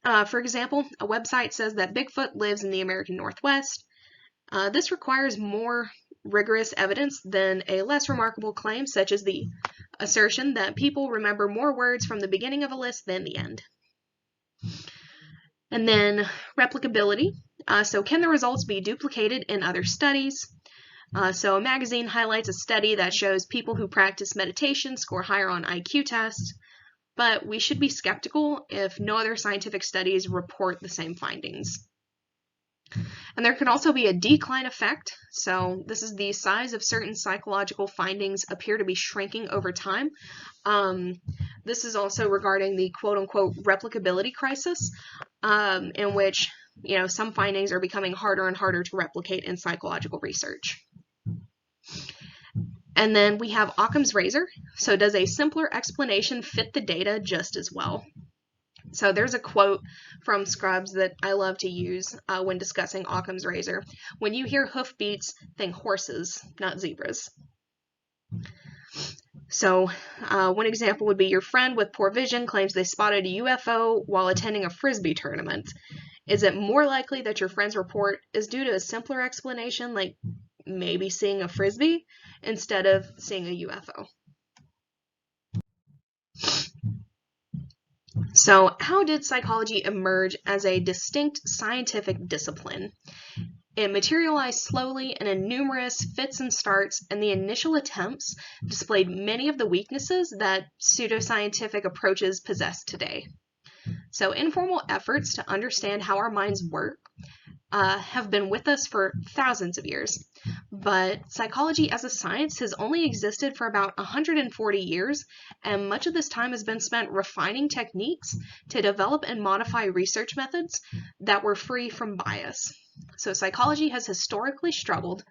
for example, a website says that Bigfoot lives in the American Northwest. This requires more rigorous evidence than a less remarkable claim, such as the assertion that people remember more words from the beginning of a list than the end. And then replicability. So can the results be duplicated in other studies? So a magazine highlights a study that shows people who practice meditation score higher on IQ tests, but we should be skeptical if no other scientific studies report the same findings. And there could also be a decline effect. So this is the size of certain psychological findings appear to be shrinking over time. This is also regarding the quote-unquote replicability crisis, in which some findings are becoming harder and harder to replicate in psychological research. And then we have Occam's razor. So does a simpler explanation fit the data just as well? So there's a quote from Scrubs that I love to use when discussing Occam's razor. When you hear hoofbeats, think horses, not zebras. So one example would be your friend with poor vision claims they spotted a UFO while attending a Frisbee tournament. Is it more likely that your friend's report is due to a simpler explanation, like maybe seeing a Frisbee, instead of seeing a UFO? So, how did psychology emerge as a distinct scientific discipline? It materialized slowly and in numerous fits and starts, and the initial attempts displayed many of the weaknesses that pseudoscientific approaches possess today. So, informal efforts to understand how our minds work have been with us for thousands of years, but psychology as a science has only existed for about 140 years, and much of this time has been spent refining techniques to develop and modify research methods that were free from bias. So psychology has historically struggled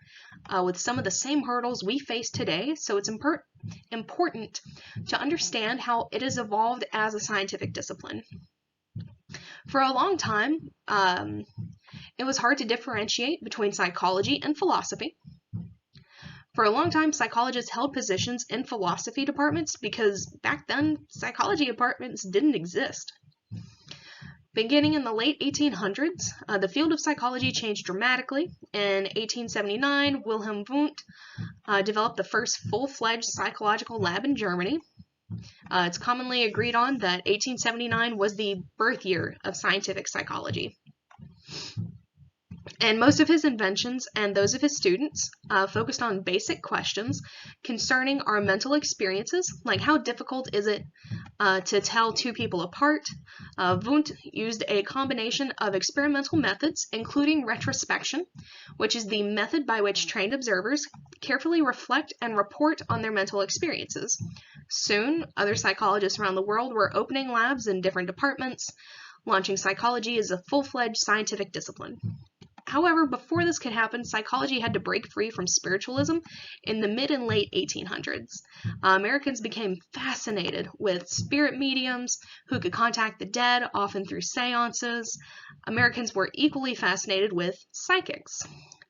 with some of the same hurdles we face today, so it's important to understand how it has evolved as a scientific discipline. For a long time, it was hard to differentiate between psychology and philosophy. For a long time, psychologists held positions in philosophy departments because back then, psychology departments didn't exist. Beginning in the late 1800s, the field of psychology changed dramatically. In 1879, Wilhelm Wundt developed the first full-fledged psychological lab in Germany. It's commonly agreed on that 1879 was the birth year of scientific psychology. And most of his inventions and those of his students focused on basic questions concerning our mental experiences, like how difficult is it to tell two people apart. Wundt used a combination of experimental methods, including retrospection, which is the method by which trained observers carefully reflect and report on their mental experiences. Soon, other psychologists around the world were opening labs in different departments, launching psychology as a full-fledged scientific discipline. However, before this could happen, psychology had to break free from spiritualism in the mid and late 1800s. Americans became fascinated with spirit mediums who could contact the dead, often through seances. Americans were equally fascinated with psychics.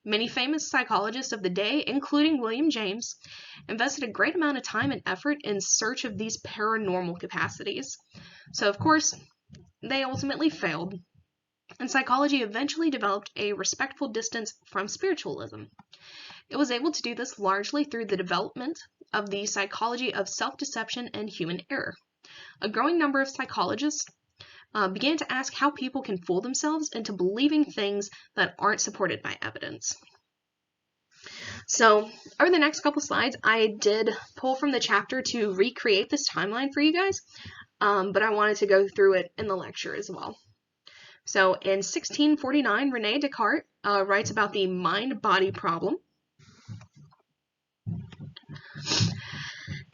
Many famous psychologists of the day, including William James, invested a great amount of time and effort in search of these paranormal capacities. So, of course, they ultimately failed, and psychology eventually developed a respectful distance from spiritualism. It was able to do this largely through the development of the psychology of self-deception and human error. A growing number of psychologists began to ask how people can fool themselves into believing things that aren't supported by evidence. So, over the next couple slides, I did pull from the chapter to recreate this timeline for you guys, but I wanted to go through it in the lecture as well. So, in 1649, René Descartes writes about the mind-body problem.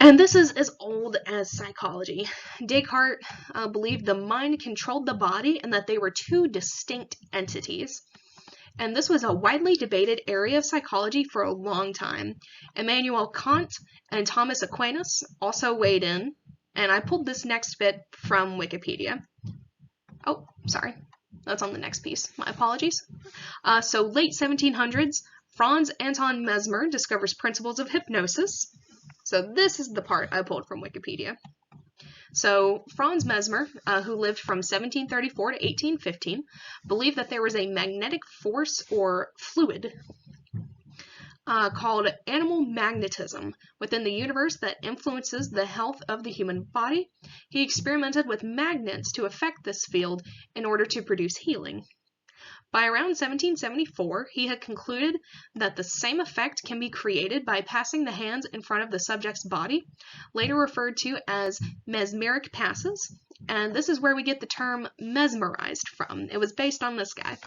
And this is as old as psychology. Descartes believed the mind controlled the body and that they were two distinct entities. And this was a widely debated area of psychology for a long time. Immanuel Kant and Thomas Aquinas also weighed in, and I pulled this next bit from Wikipedia. Oh, sorry, that's on the next piece. My apologies. So late 1700s, Franz Anton Mesmer discovers principles of hypnosis. So this is the part I pulled from Wikipedia. So Franz Mesmer, who lived from 1734 to 1815, believed that there was a magnetic force or fluid called animal magnetism within the universe that influences the health of the human body. He experimented with magnets to affect this field in order to produce healing. By around 1774, he had concluded that the same effect can be created by passing the hands in front of the subject's body, later referred to as mesmeric passes, and this is where we get the term mesmerized from. It was based on this guy.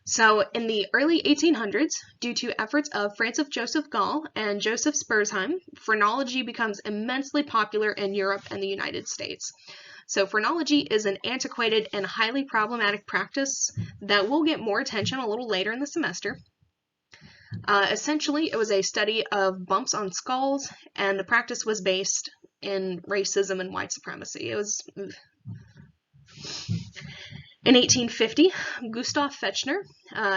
So, in the early 1800s, due to efforts of Francis Joseph Gall and Joseph Spurzheim, phrenology becomes immensely popular in Europe and the United States. So phrenology is an antiquated and highly problematic practice that will get more attention a little later in the semester. Essentially, it was a study of bumps on skulls, and the practice was based in racism and white supremacy. It was... In 1850, Gustav Fechner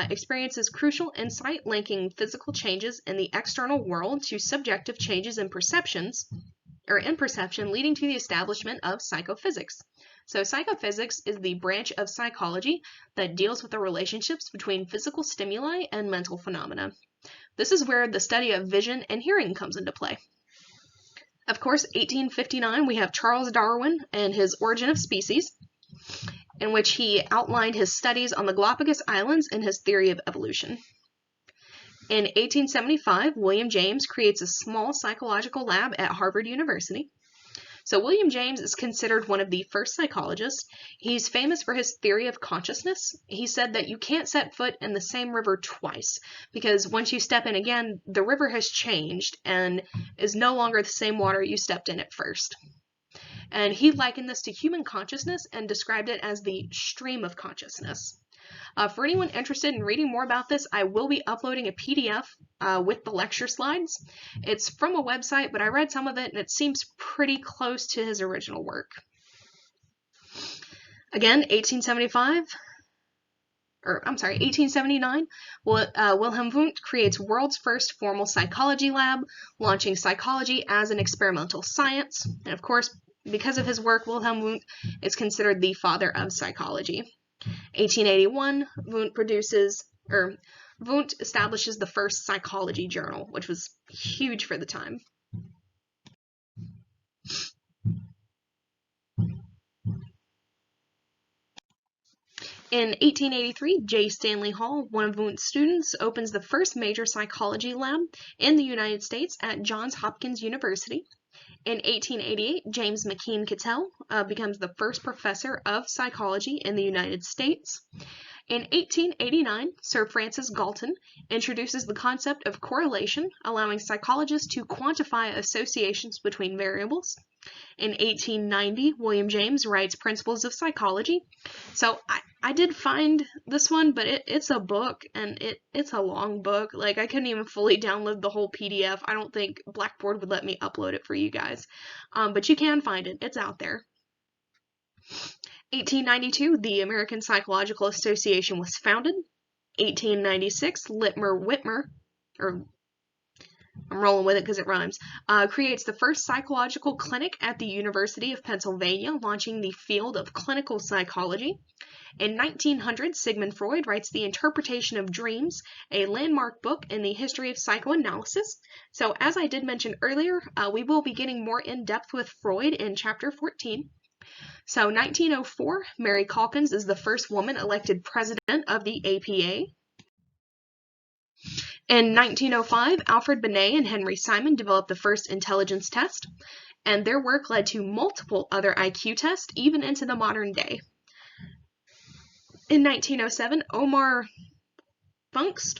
experiences crucial insight linking physical changes in the external world to subjective changes in perception, leading to the establishment of psychophysics. So psychophysics is the branch of psychology that deals with the relationships between physical stimuli and mental phenomena. This is where the study of vision and hearing comes into play. Of course, 1859, we have Charles Darwin and his Origin of Species, in which he outlined his studies on the Galapagos Islands and his theory of evolution. In 1875, William James creates a small psychological lab at Harvard University. So William James is considered one of the first psychologists. He's famous for his theory of consciousness. He said that you can't set foot in the same river twice, because once you step in again, the river has changed and is no longer the same water you stepped in at first. And he likened this to human consciousness and described it as the stream of consciousness. For anyone interested in reading more about this, I will be uploading a PDF with the lecture slides. It's from a website, but I read some of it and it seems pretty close to his original work. Again, 1879, Wilhelm Wundt creates world's first formal psychology lab, launching psychology as an experimental science. And of course, because of his work, Wilhelm Wundt is considered the father of psychology. 1881, Wundt establishes the first psychology journal, which was huge for the time. In 1883, J. Stanley Hall, one of Wundt's students, opens the first major psychology lab in the United States at Johns Hopkins University. In 1888, James McKeen Cattell becomes the first professor of psychology in the United States. In 1889, Sir Francis Galton introduces the concept of correlation, allowing psychologists to quantify associations between variables. In 1890, William James writes Principles of Psychology. So I did find this one, but it's a book, and it's a long book. Like, I couldn't even fully download the whole PDF. I don't think Blackboard would let me upload it for you guys. But you can find it. It's out there. 1892, the American Psychological Association was founded. 1896, Littmer Whitmer, or I'm rolling with it because it rhymes, creates the first psychological clinic at the University of Pennsylvania, launching the field of clinical psychology. In 1900, Sigmund Freud writes The Interpretation of Dreams, a landmark book in the history of psychoanalysis. So, as I did mention earlier, we will be getting more in depth with Freud in Chapter 14. So 1904, Mary Calkins is the first woman elected president of the APA. In 1905, Alfred Binet and Henry Simon developed the first intelligence test, and their work led to multiple other IQ tests, even into the modern day. In 1907, Omar Funkst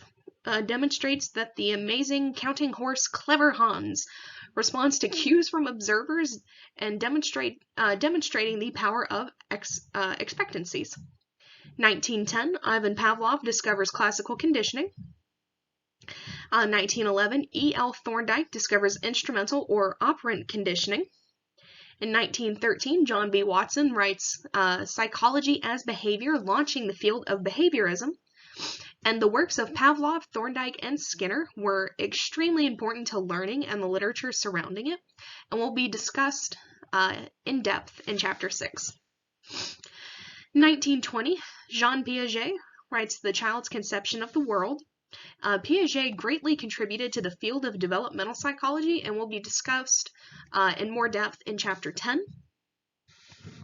demonstrates that the amazing counting horse Clever Hans responds to cues from observers and demonstrating the power of expectancies. 1910, Ivan Pavlov discovers classical conditioning. 1911, E.L. Thorndike discovers instrumental or operant conditioning. In 1913, John B. Watson writes Psychology as Behavior, launching the field of behaviorism. And the works of Pavlov, Thorndike, and Skinner were extremely important to learning and the literature surrounding it, and will be discussed in depth in Chapter 6. 1920, Jean Piaget writes The Child's Conception of the World. Piaget greatly contributed to the field of developmental psychology and will be discussed in more depth in Chapter 10.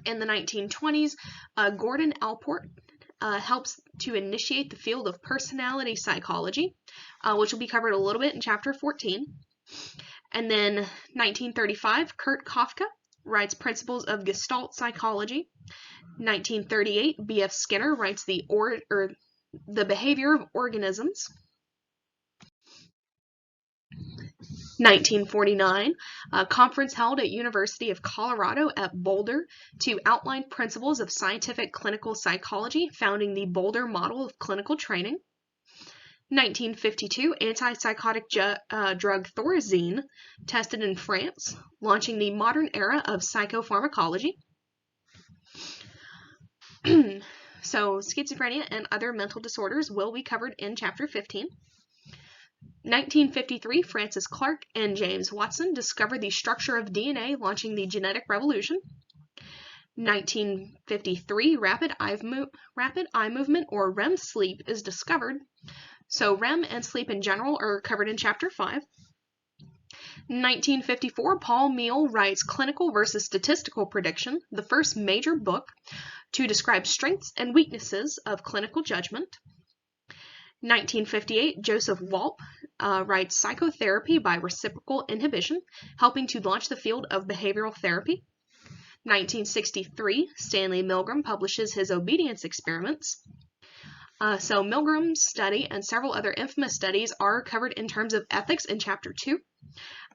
In the 1920s, Gordon Allport helps to initiate the field of personality psychology, which will be covered a little bit in Chapter 14. And then 1935, Kurt Koffka writes Principles of Gestalt Psychology. 1938, B.F. Skinner writes The Behavior of Organisms. 1949, a conference held at University of Colorado at Boulder to outline principles of scientific clinical psychology, founding the Boulder model of clinical training. 1952, antipsychotic drug Thorazine tested in France, launching the modern era of psychopharmacology. So, schizophrenia and other mental disorders will be covered in Chapter 15. 1953, Francis Crick and James Watson discovered the structure of DNA, launching the genetic revolution. 1953, rapid eye movement, or REM sleep, is discovered. So REM and sleep in general are covered in Chapter 5. 1954, Paul Meehl writes Clinical versus Statistical Prediction, the first major book to describe strengths and weaknesses of clinical judgment. 1958, Joseph Walp writes Psychotherapy by Reciprocal Inhibition, helping to launch the field of behavioral therapy. 1963, Stanley Milgram publishes his obedience experiments. So Milgram's study and several other infamous studies are covered in terms of ethics in Chapter 2,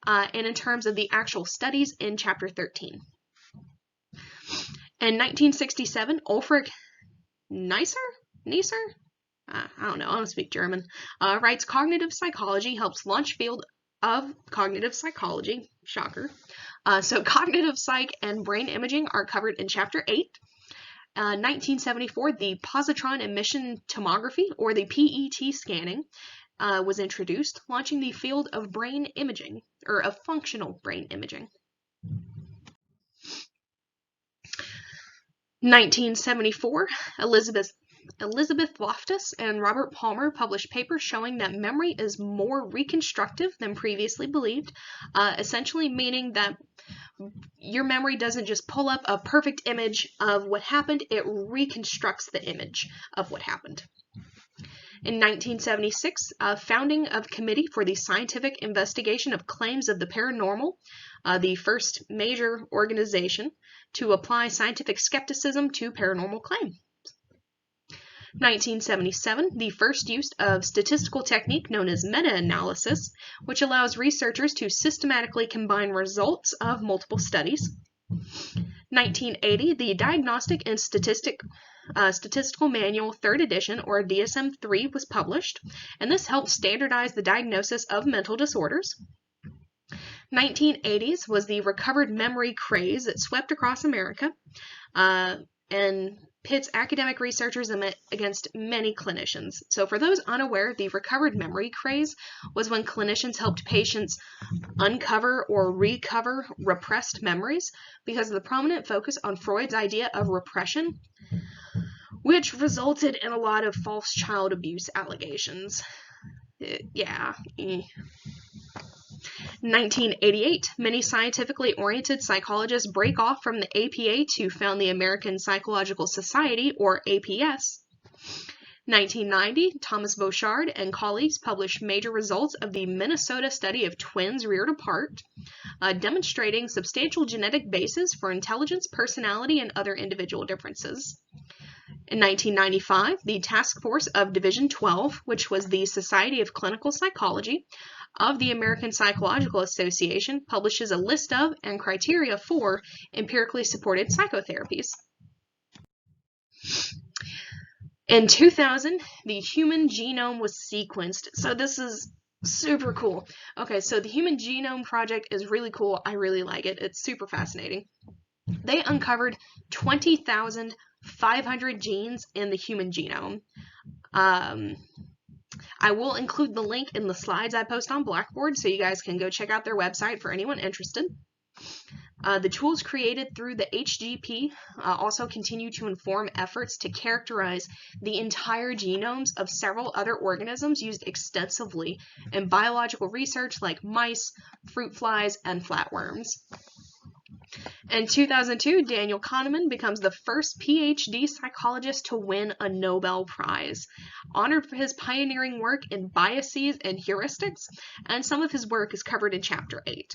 and in terms of the actual studies in Chapter 13. In 1967, Ulrich Neisser? I don't know, I don't speak German, writes Cognitive Psychology, helps launch field of cognitive psychology. Shocker. So cognitive psych and brain imaging are covered in Chapter 8. 1974, the positron emission tomography, or the PET scanning, was introduced, launching the field of brain imaging, or of functional brain imaging. 1974, Elizabeth Loftus and Robert Palmer published papers showing that memory is more reconstructive than previously believed, essentially meaning that your memory doesn't just pull up a perfect image of what happened, it reconstructs the image of what happened. In 1976, founding of Committee for the Scientific Investigation of Claims of the Paranormal, the first major organization to apply scientific skepticism to paranormal claims. 1977, the first use of statistical technique known as meta-analysis, which allows researchers to systematically combine results of multiple studies. 1980, the Diagnostic and Statistical Manual 3rd edition, or DSM-3, was published, and this helped standardize the diagnosis of mental disorders. 1980s was the recovered memory craze that swept across America, and pits academic researchers against many clinicians. So for those unaware, the recovered memory craze was when clinicians helped patients uncover or recover repressed memories because of the prominent focus on Freud's idea of repression, which resulted in a lot of false child abuse allegations. 1988, many scientifically oriented psychologists break off from the APA to found the American Psychological Society, or APS. 1990, Thomas Bouchard and colleagues published major results of the Minnesota study of twins reared apart, demonstrating substantial genetic basis for intelligence, personality, and other individual differences. In 1995, the Task Force of Division 12, which was the Society of Clinical Psychology of the American Psychological Association, publishes a list of and criteria for empirically supported psychotherapies. In 2000, the human genome was sequenced. So this is super cool. Okay, so the Human Genome Project is really cool. I really like it. It's super fascinating. They uncovered 20,500 genes in the human genome. I will include the link in the slides I post on Blackboard, so you guys can go check out their website for anyone interested. The tools created through the HGP also continue to inform efforts to characterize the entire genomes of several other organisms used extensively in biological research like mice, fruit flies, and flatworms. In 2002, Daniel Kahneman becomes the first PhD psychologist to win a Nobel Prize, honored for his pioneering work in biases and heuristics, and some of his work is covered in Chapter 8.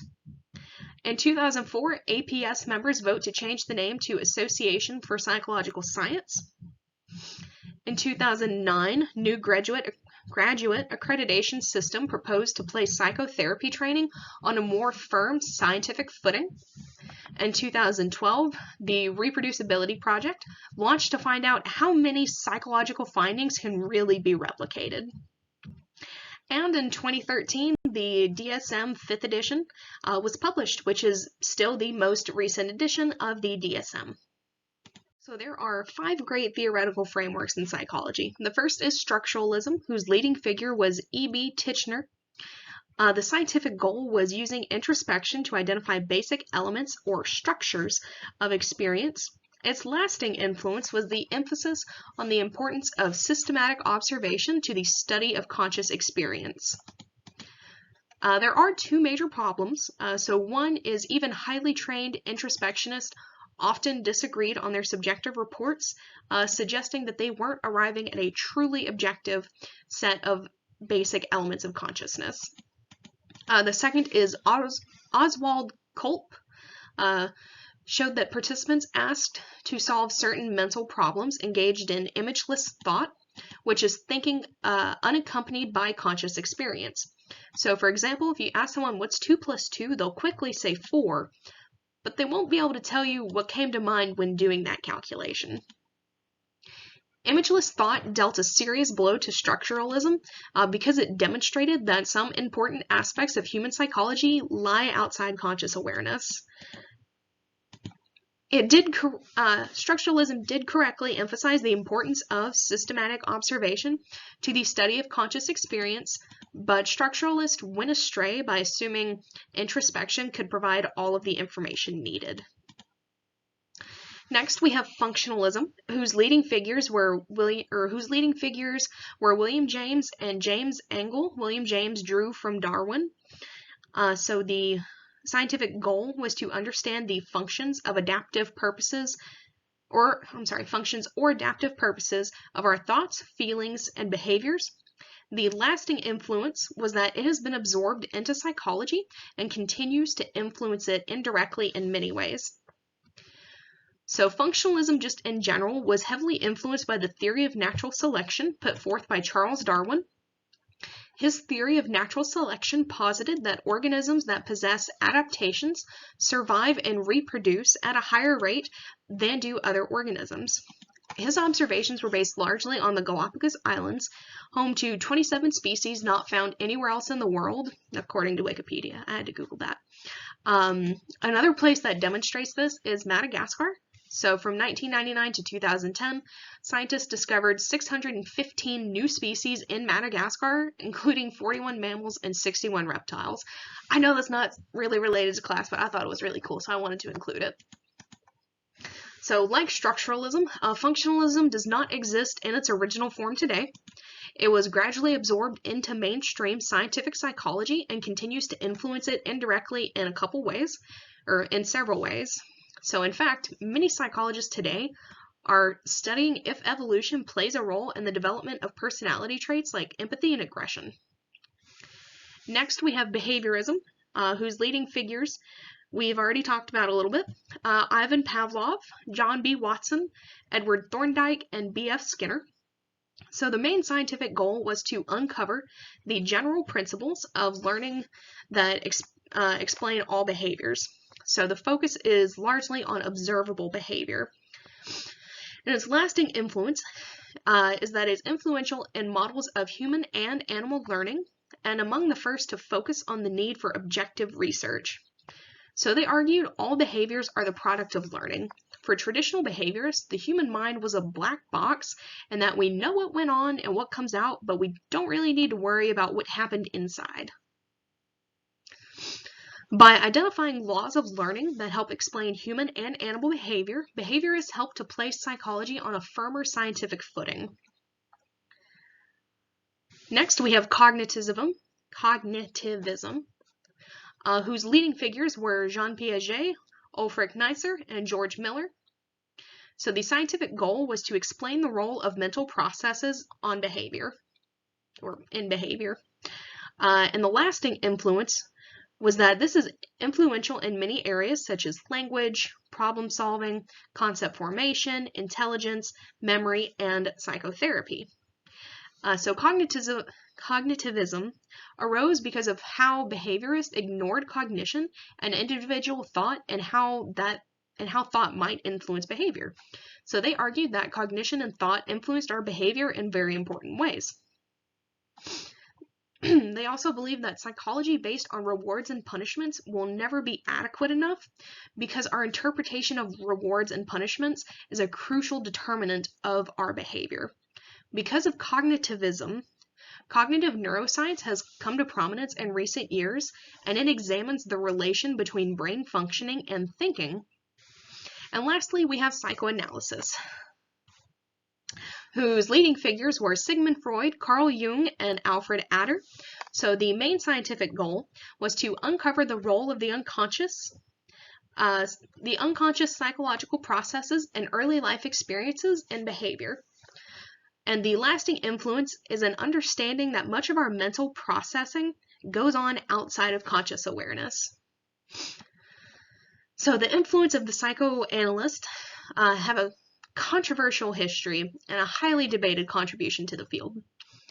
In 2004, APS members vote to change the name to Association for Psychological Science. In 2009, new graduate accreditation system proposed to place psychotherapy training on a more firm scientific footing. In 2012, the Reproducibility Project launched to find out how many psychological findings can really be replicated. And in 2013, the DSM 5th edition was published, which is still the most recent edition of the DSM. So there are 5 great theoretical frameworks in psychology. The first is structuralism, whose leading figure was E.B. Titchener. The scientific goal was using introspection to identify basic elements or structures of experience. Its lasting influence was the emphasis on the importance of systematic observation to the study of conscious experience. There are 2 major problems. So one is even highly trained introspectionists often disagreed on their subjective reports, suggesting that they weren't arriving at a truly objective set of basic elements of consciousness. The second is Oswald Kolp showed that participants asked to solve certain mental problems engaged in imageless thought, which is thinking unaccompanied by conscious experience. So for example, if you ask someone what's 2 plus 2, they'll quickly say 4, but they won't be able to tell you what came to mind when doing that calculation. Imageless thought dealt a serious blow to structuralism because it demonstrated that some important aspects of human psychology lie outside conscious awareness. Structuralism did correctly emphasize the importance of systematic observation to the study of conscious experience, but structuralists went astray by assuming introspection could provide all of the information needed. Next, we have functionalism, whose leading figures were William James and James Engel. William James drew from Darwin. So the scientific goal was to understand the functions or adaptive purposes of our thoughts, feelings, and behaviors. The lasting influence was that it has been absorbed into psychology and continues to influence it indirectly in many ways. So functionalism just in general was heavily influenced by the theory of natural selection put forth by Charles Darwin. His theory of natural selection posited that organisms that possess adaptations survive and reproduce at a higher rate than do other organisms. His observations were based largely on the Galapagos Islands, home to 27 species not found anywhere else in the world, according to Wikipedia. I had to Google that. Another place that demonstrates this is Madagascar. So from 1999 to 2010, scientists discovered 615 new species in Madagascar, including 41 mammals and 61 reptiles. I know that's not really related to class, but I thought it was really cool, so I wanted to include it. So like structuralism, functionalism does not exist in its original form today. It was gradually absorbed into mainstream scientific psychology and continues to influence it indirectly in a couple ways, or in several ways. So in fact, many psychologists today are studying if evolution plays a role in the development of personality traits like empathy and aggression. Next, we have behaviorism, whose leading figures we've already talked about a little bit. Ivan Pavlov, John B. Watson, Edward Thorndike, and B.F. Skinner. So the main scientific goal was to uncover the general principles of learning that explain all behaviors. So the focus is largely on observable behavior. And its lasting influence is that it's influential in models of human and animal learning, and among the first to focus on the need for objective research. So they argued all behaviors are the product of learning. For traditional behaviorists, the human mind was a black box, and that we know what went on and what comes out, but we don't really need to worry about what happened inside. By identifying laws of learning that help explain human and animal behavior, behaviorists help to place psychology on a firmer scientific footing. Next, we have cognitivism, whose leading figures were Jean Piaget, Ulrich Neisser, and George Miller. So the scientific goal was to explain the role of mental processes on behavior, or in behavior. And the lasting influence was that this is influential in many areas such as language, problem solving, concept formation, intelligence, memory, and psychotherapy. So cognitivism arose because of how behaviorists ignored cognition and individual thought and how thought might influence behavior. So they argued that cognition and thought influenced our behavior in very important ways. They also believe that psychology based on rewards and punishments will never be adequate enough because our interpretation of rewards and punishments is a crucial determinant of our behavior. Because of cognitivism, cognitive neuroscience has come to prominence in recent years, and it examines the relation between brain functioning and thinking. And lastly, we have psychoanalysis, whose leading figures were Sigmund Freud, Carl Jung, and Alfred Adler. So the main scientific goal was to uncover the role of the unconscious psychological processes and early life experiences in behavior. And the lasting influence is an understanding that much of our mental processing goes on outside of conscious awareness. So the influence of the psychoanalyst have a controversial history and a highly debated contribution to the field.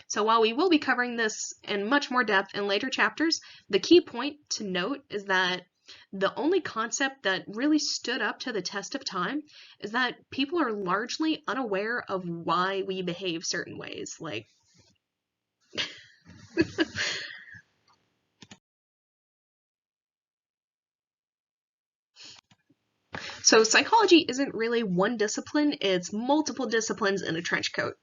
So while we will be covering this in much more depth in later chapters, the key point to note is that the only concept that really stood up to the test of time is that people are largely unaware of why we behave certain ways. Like, so psychology isn't really one discipline, it's multiple disciplines in a trench coat.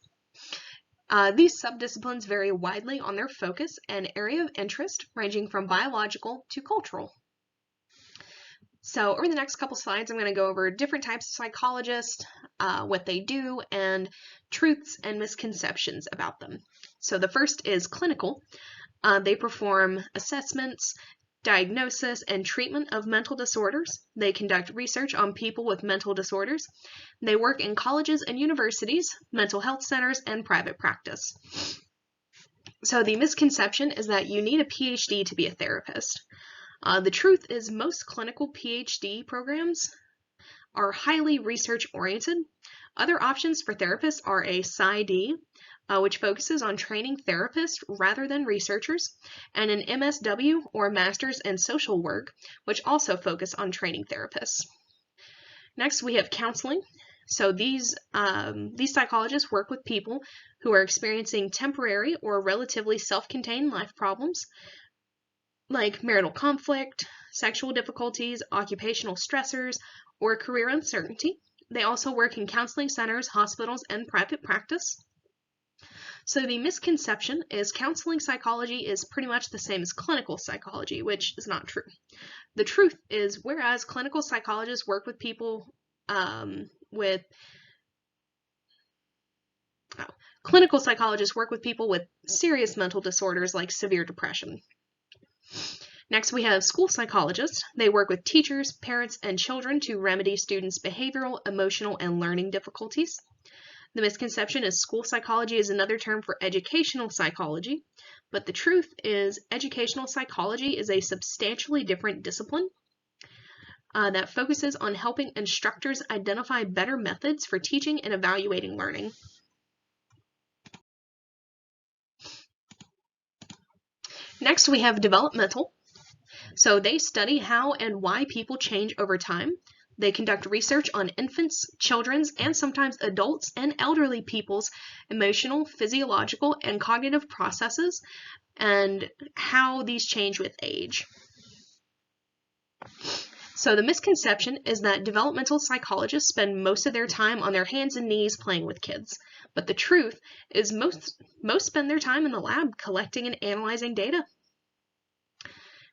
These subdisciplines vary widely on their focus and area of interest, ranging from biological to cultural. So over the next couple slides, I'm going to go over different types of psychologists, what they do, and truths and misconceptions about them. So the first is clinical. They perform assessments, diagnosis, and treatment of mental disorders. They conduct research on people with mental disorders. They work in colleges and universities, mental health centers, and private practice. So the misconception is that you need a PhD to be a therapist. The truth is most clinical PhD programs are highly research-oriented. Other options for therapists are a PsyD, which focuses on training therapists rather than researchers, and an MSW, or Masters in Social Work, which also focus on training therapists. Next, we have counseling. So these psychologists work with people who are experiencing temporary or relatively self-contained life problems, like marital conflict, sexual difficulties, occupational stressors, or career uncertainty. They also work in counseling centers, hospitals, and private practice. So the misconception is counseling psychology is pretty much the same as clinical psychology, which is not true. The truth is, whereas clinical psychologists work with people clinical psychologists work with people with serious mental disorders like severe depression. Next, we have school psychologists. They work with teachers, parents, and children to remedy students' behavioral, emotional, and learning difficulties. The misconception is school psychology is another term for educational psychology, but the truth is educational psychology is a substantially different discipline that focuses on helping instructors identify better methods for teaching and evaluating learning. Next, we have developmental. So they study how and why people change over time. They conduct research on infants, children's, and sometimes adults and elderly people's emotional, physiological, and cognitive processes and how these change with age. So the misconception is that developmental psychologists spend most of their time on their hands and knees playing with kids. But the truth is most spend their time in the lab collecting and analyzing data.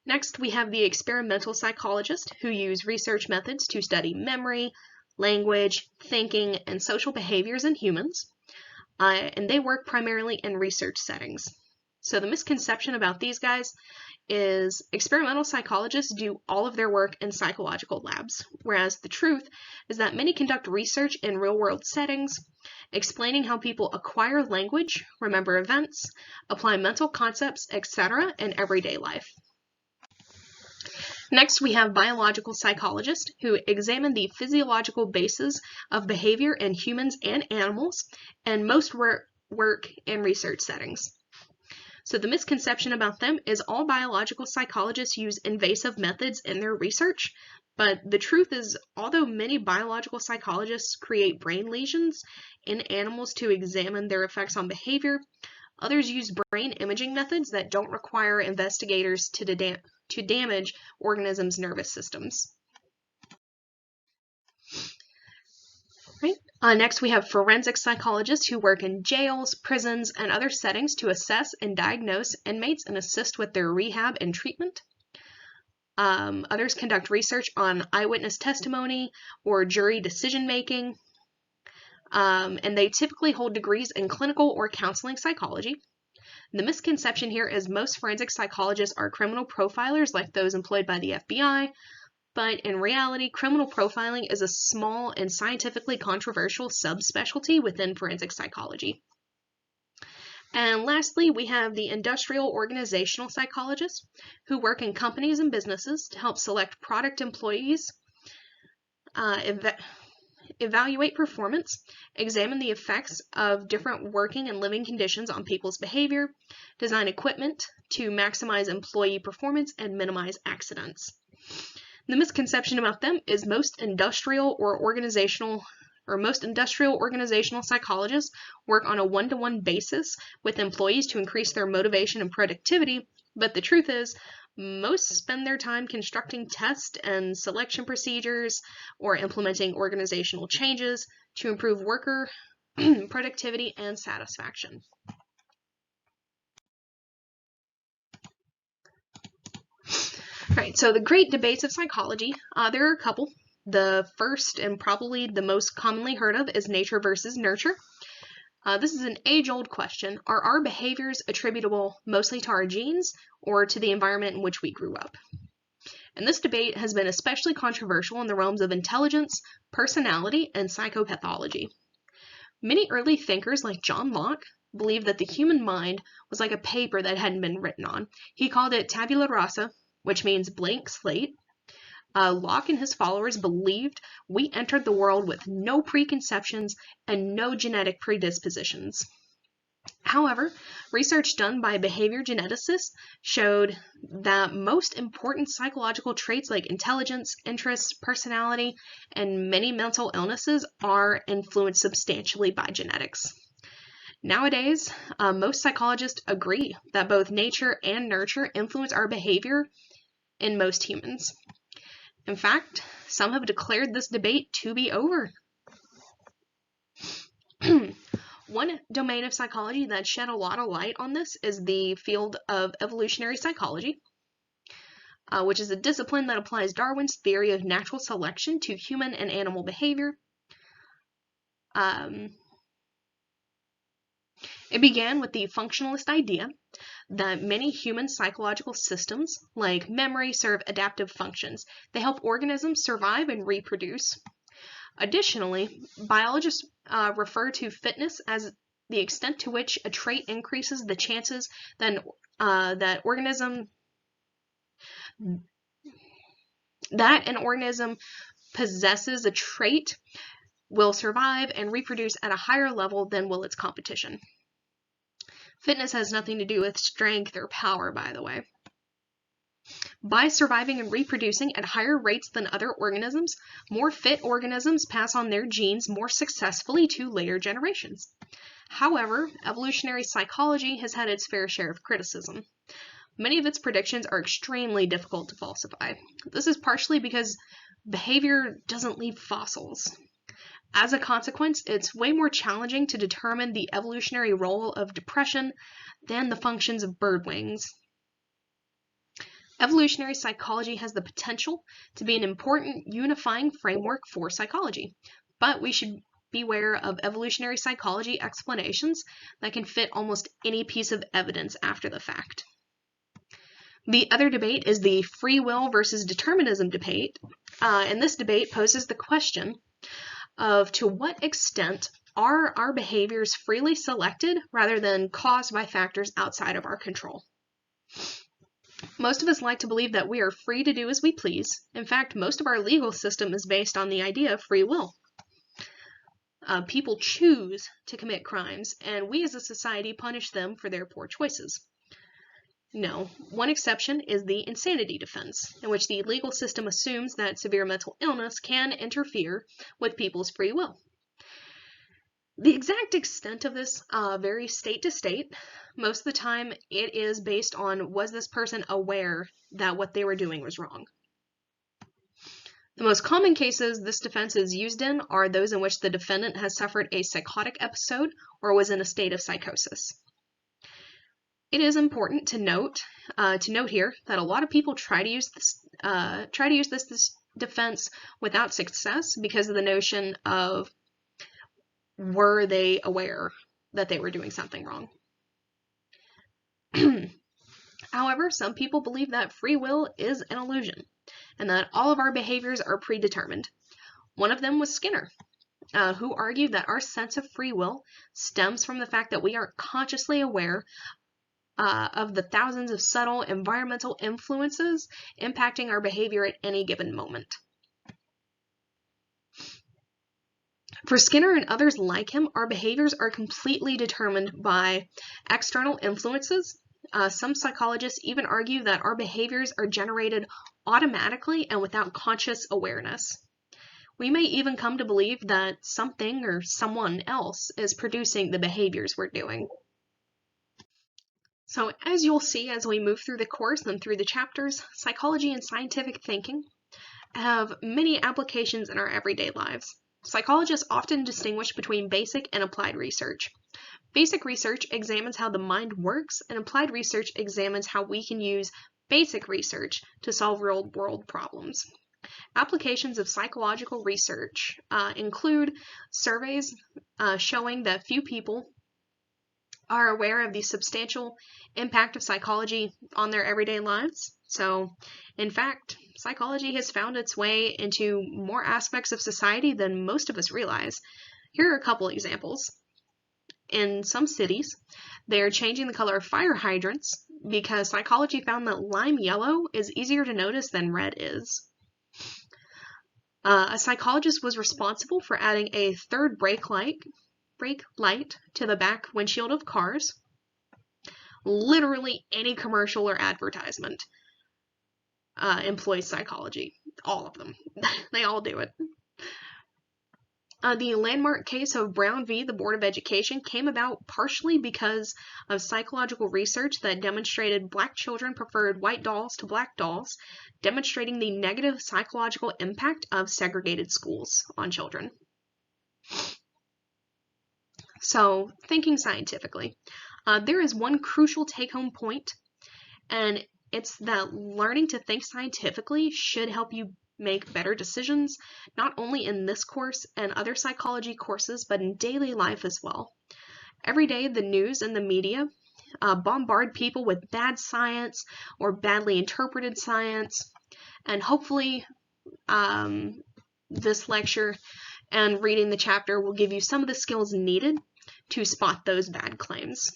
Next, we have the experimental psychologist who use research methods to study memory, language, thinking, and social behaviors in humans. And they work primarily in research settings. So the misconception about these guys is experimental psychologists do all of their work in psychological labs, whereas the truth is that many conduct research in real-world settings, explaining how people acquire language, remember events, apply mental concepts, etc. in everyday life. Next, we have biological psychologists who examine the physiological basis of behavior in humans and animals, and most work in research settings. So the misconception about them is all biological psychologists use invasive methods in their research, but the truth is, although many biological psychologists create brain lesions in animals to examine their effects on behavior, others use brain imaging methods that don't require investigators to damage organisms' nervous systems. Right. Next, we have forensic psychologists who work in jails, prisons, and other settings to assess and diagnose inmates and assist with their rehab and treatment. Others conduct research on eyewitness testimony or jury decision-making, and they typically hold degrees in clinical or counseling psychology. The misconception here is most forensic psychologists are criminal profilers like those employed by the FBI, but in reality, criminal profiling is a small and scientifically controversial subspecialty within forensic psychology. And lastly, we have the industrial organizational psychologists who work in companies and businesses to help select product employees, evaluate performance, examine the effects of different working and living conditions on people's behavior, design equipment to maximize employee performance and minimize accidents. The misconception about them is most industrial organizational psychologists work on a one-to-one basis with employees to increase their motivation and productivity, but the truth is, most spend their time constructing test and selection procedures or implementing organizational changes to improve worker productivity and satisfaction. All right, so the great debates of psychology, there are a couple. The first and probably the most commonly heard of is nature versus nurture. This is an age-old question. Are our behaviors attributable mostly to our genes or to the environment in which we grew up? And this debate has been especially controversial in the realms of intelligence, personality, and psychopathology. Many early thinkers like John Locke believed that the human mind was like a paper that hadn't been written on. He called it tabula rasa, which means blank slate. Locke and his followers believed we entered the world with no preconceptions and no genetic predispositions. However, research done by behavior geneticists showed that most important psychological traits like intelligence, interests, personality, and many mental illnesses are influenced substantially by genetics. Nowadays, most psychologists agree that both nature and nurture influence our behavior in most humans. In fact, some have declared this debate to be over. One domain of psychology that shed a lot of light on this is the field of evolutionary psychology, which is a discipline that applies Darwin's theory of natural selection to human and animal behavior. It began with the functionalist idea that many human psychological systems, like memory, serve adaptive functions. They help organisms survive and reproduce. Additionally, biologists refer to fitness as the extent to which a trait increases the chances that an organism possesses a trait will survive and reproduce at a higher level than will its competition. Fitness has nothing to do with strength or power, by the way. By surviving and reproducing at higher rates than other organisms, more fit organisms pass on their genes more successfully to later generations. However, evolutionary psychology has had its fair share of criticism. Many of its predictions are extremely difficult to falsify. This is partially because behavior doesn't leave fossils. As a consequence, it's way more challenging to determine the evolutionary role of depression than the functions of bird wings. Evolutionary psychology has the potential to be an important unifying framework for psychology, but we should beware of evolutionary psychology explanations that can fit almost any piece of evidence after the fact. The other debate is the free will versus determinism debate, and this debate poses the question of to what extent are our behaviors freely selected rather than caused by factors outside of our control. Most of us like to believe that we are free to do as we please. In fact, most of our legal system is based on the idea of free will. People choose to commit crimes, and we as a society punish them for their poor choices. No, one exception is the insanity defense, in which the legal system assumes that severe mental illness can interfere with people's free will. The exact extent of this varies state to state. Most of the time, it is based on, was this person aware that what they were doing was wrong? The most common cases this defense is used in are those in which the defendant has suffered a psychotic episode or was in a state of psychosis. It is important to note here that a lot of people try to use this defense without success because of the notion of, were they aware that they were doing something wrong? However, some people believe that free will is an illusion and that all of our behaviors are predetermined. One of them was Skinner, who argued that our sense of free will stems from the fact that we aren't consciously aware of the thousands of subtle environmental influences impacting our behavior at any given moment. For Skinner and others like him, our behaviors are completely determined by external influences. Some psychologists even argue that our behaviors are generated automatically and without conscious awareness. We may even come to believe that something or someone else is producing the behaviors we're doing. So as you'll see as we move through the course and through the chapters, psychology and scientific thinking have many applications in our everyday lives. Psychologists often distinguish between basic and applied research. Basic research examines how the mind works, and applied research examines how we can use basic research to solve real-world problems. Applications of psychological research include surveys showing that few people are aware of the substantial impact of psychology on their everyday lives. So, in fact, psychology has found its way into more aspects of society than most of us realize. Here are a couple examples. In some cities, they're changing the color of fire hydrants because psychology found that lime yellow is easier to notice than red is. A psychologist was responsible for adding a third brake light to the back windshield of cars. Literally any commercial or advertisement employs psychology. All of them. They all do it. The landmark case of Brown v. the Board of Education came about partially because of psychological research that demonstrated black children preferred white dolls to black dolls, demonstrating the negative psychological impact of segregated schools on children. So, thinking scientifically. There is one crucial take-home point, and it's that learning to think scientifically should help you make better decisions, not only in this course and other psychology courses, but in daily life as well. Every day, the news and the media bombard people with bad science or badly interpreted science, and hopefully this lecture and reading the chapter will give you some of the skills needed to spot those bad claims.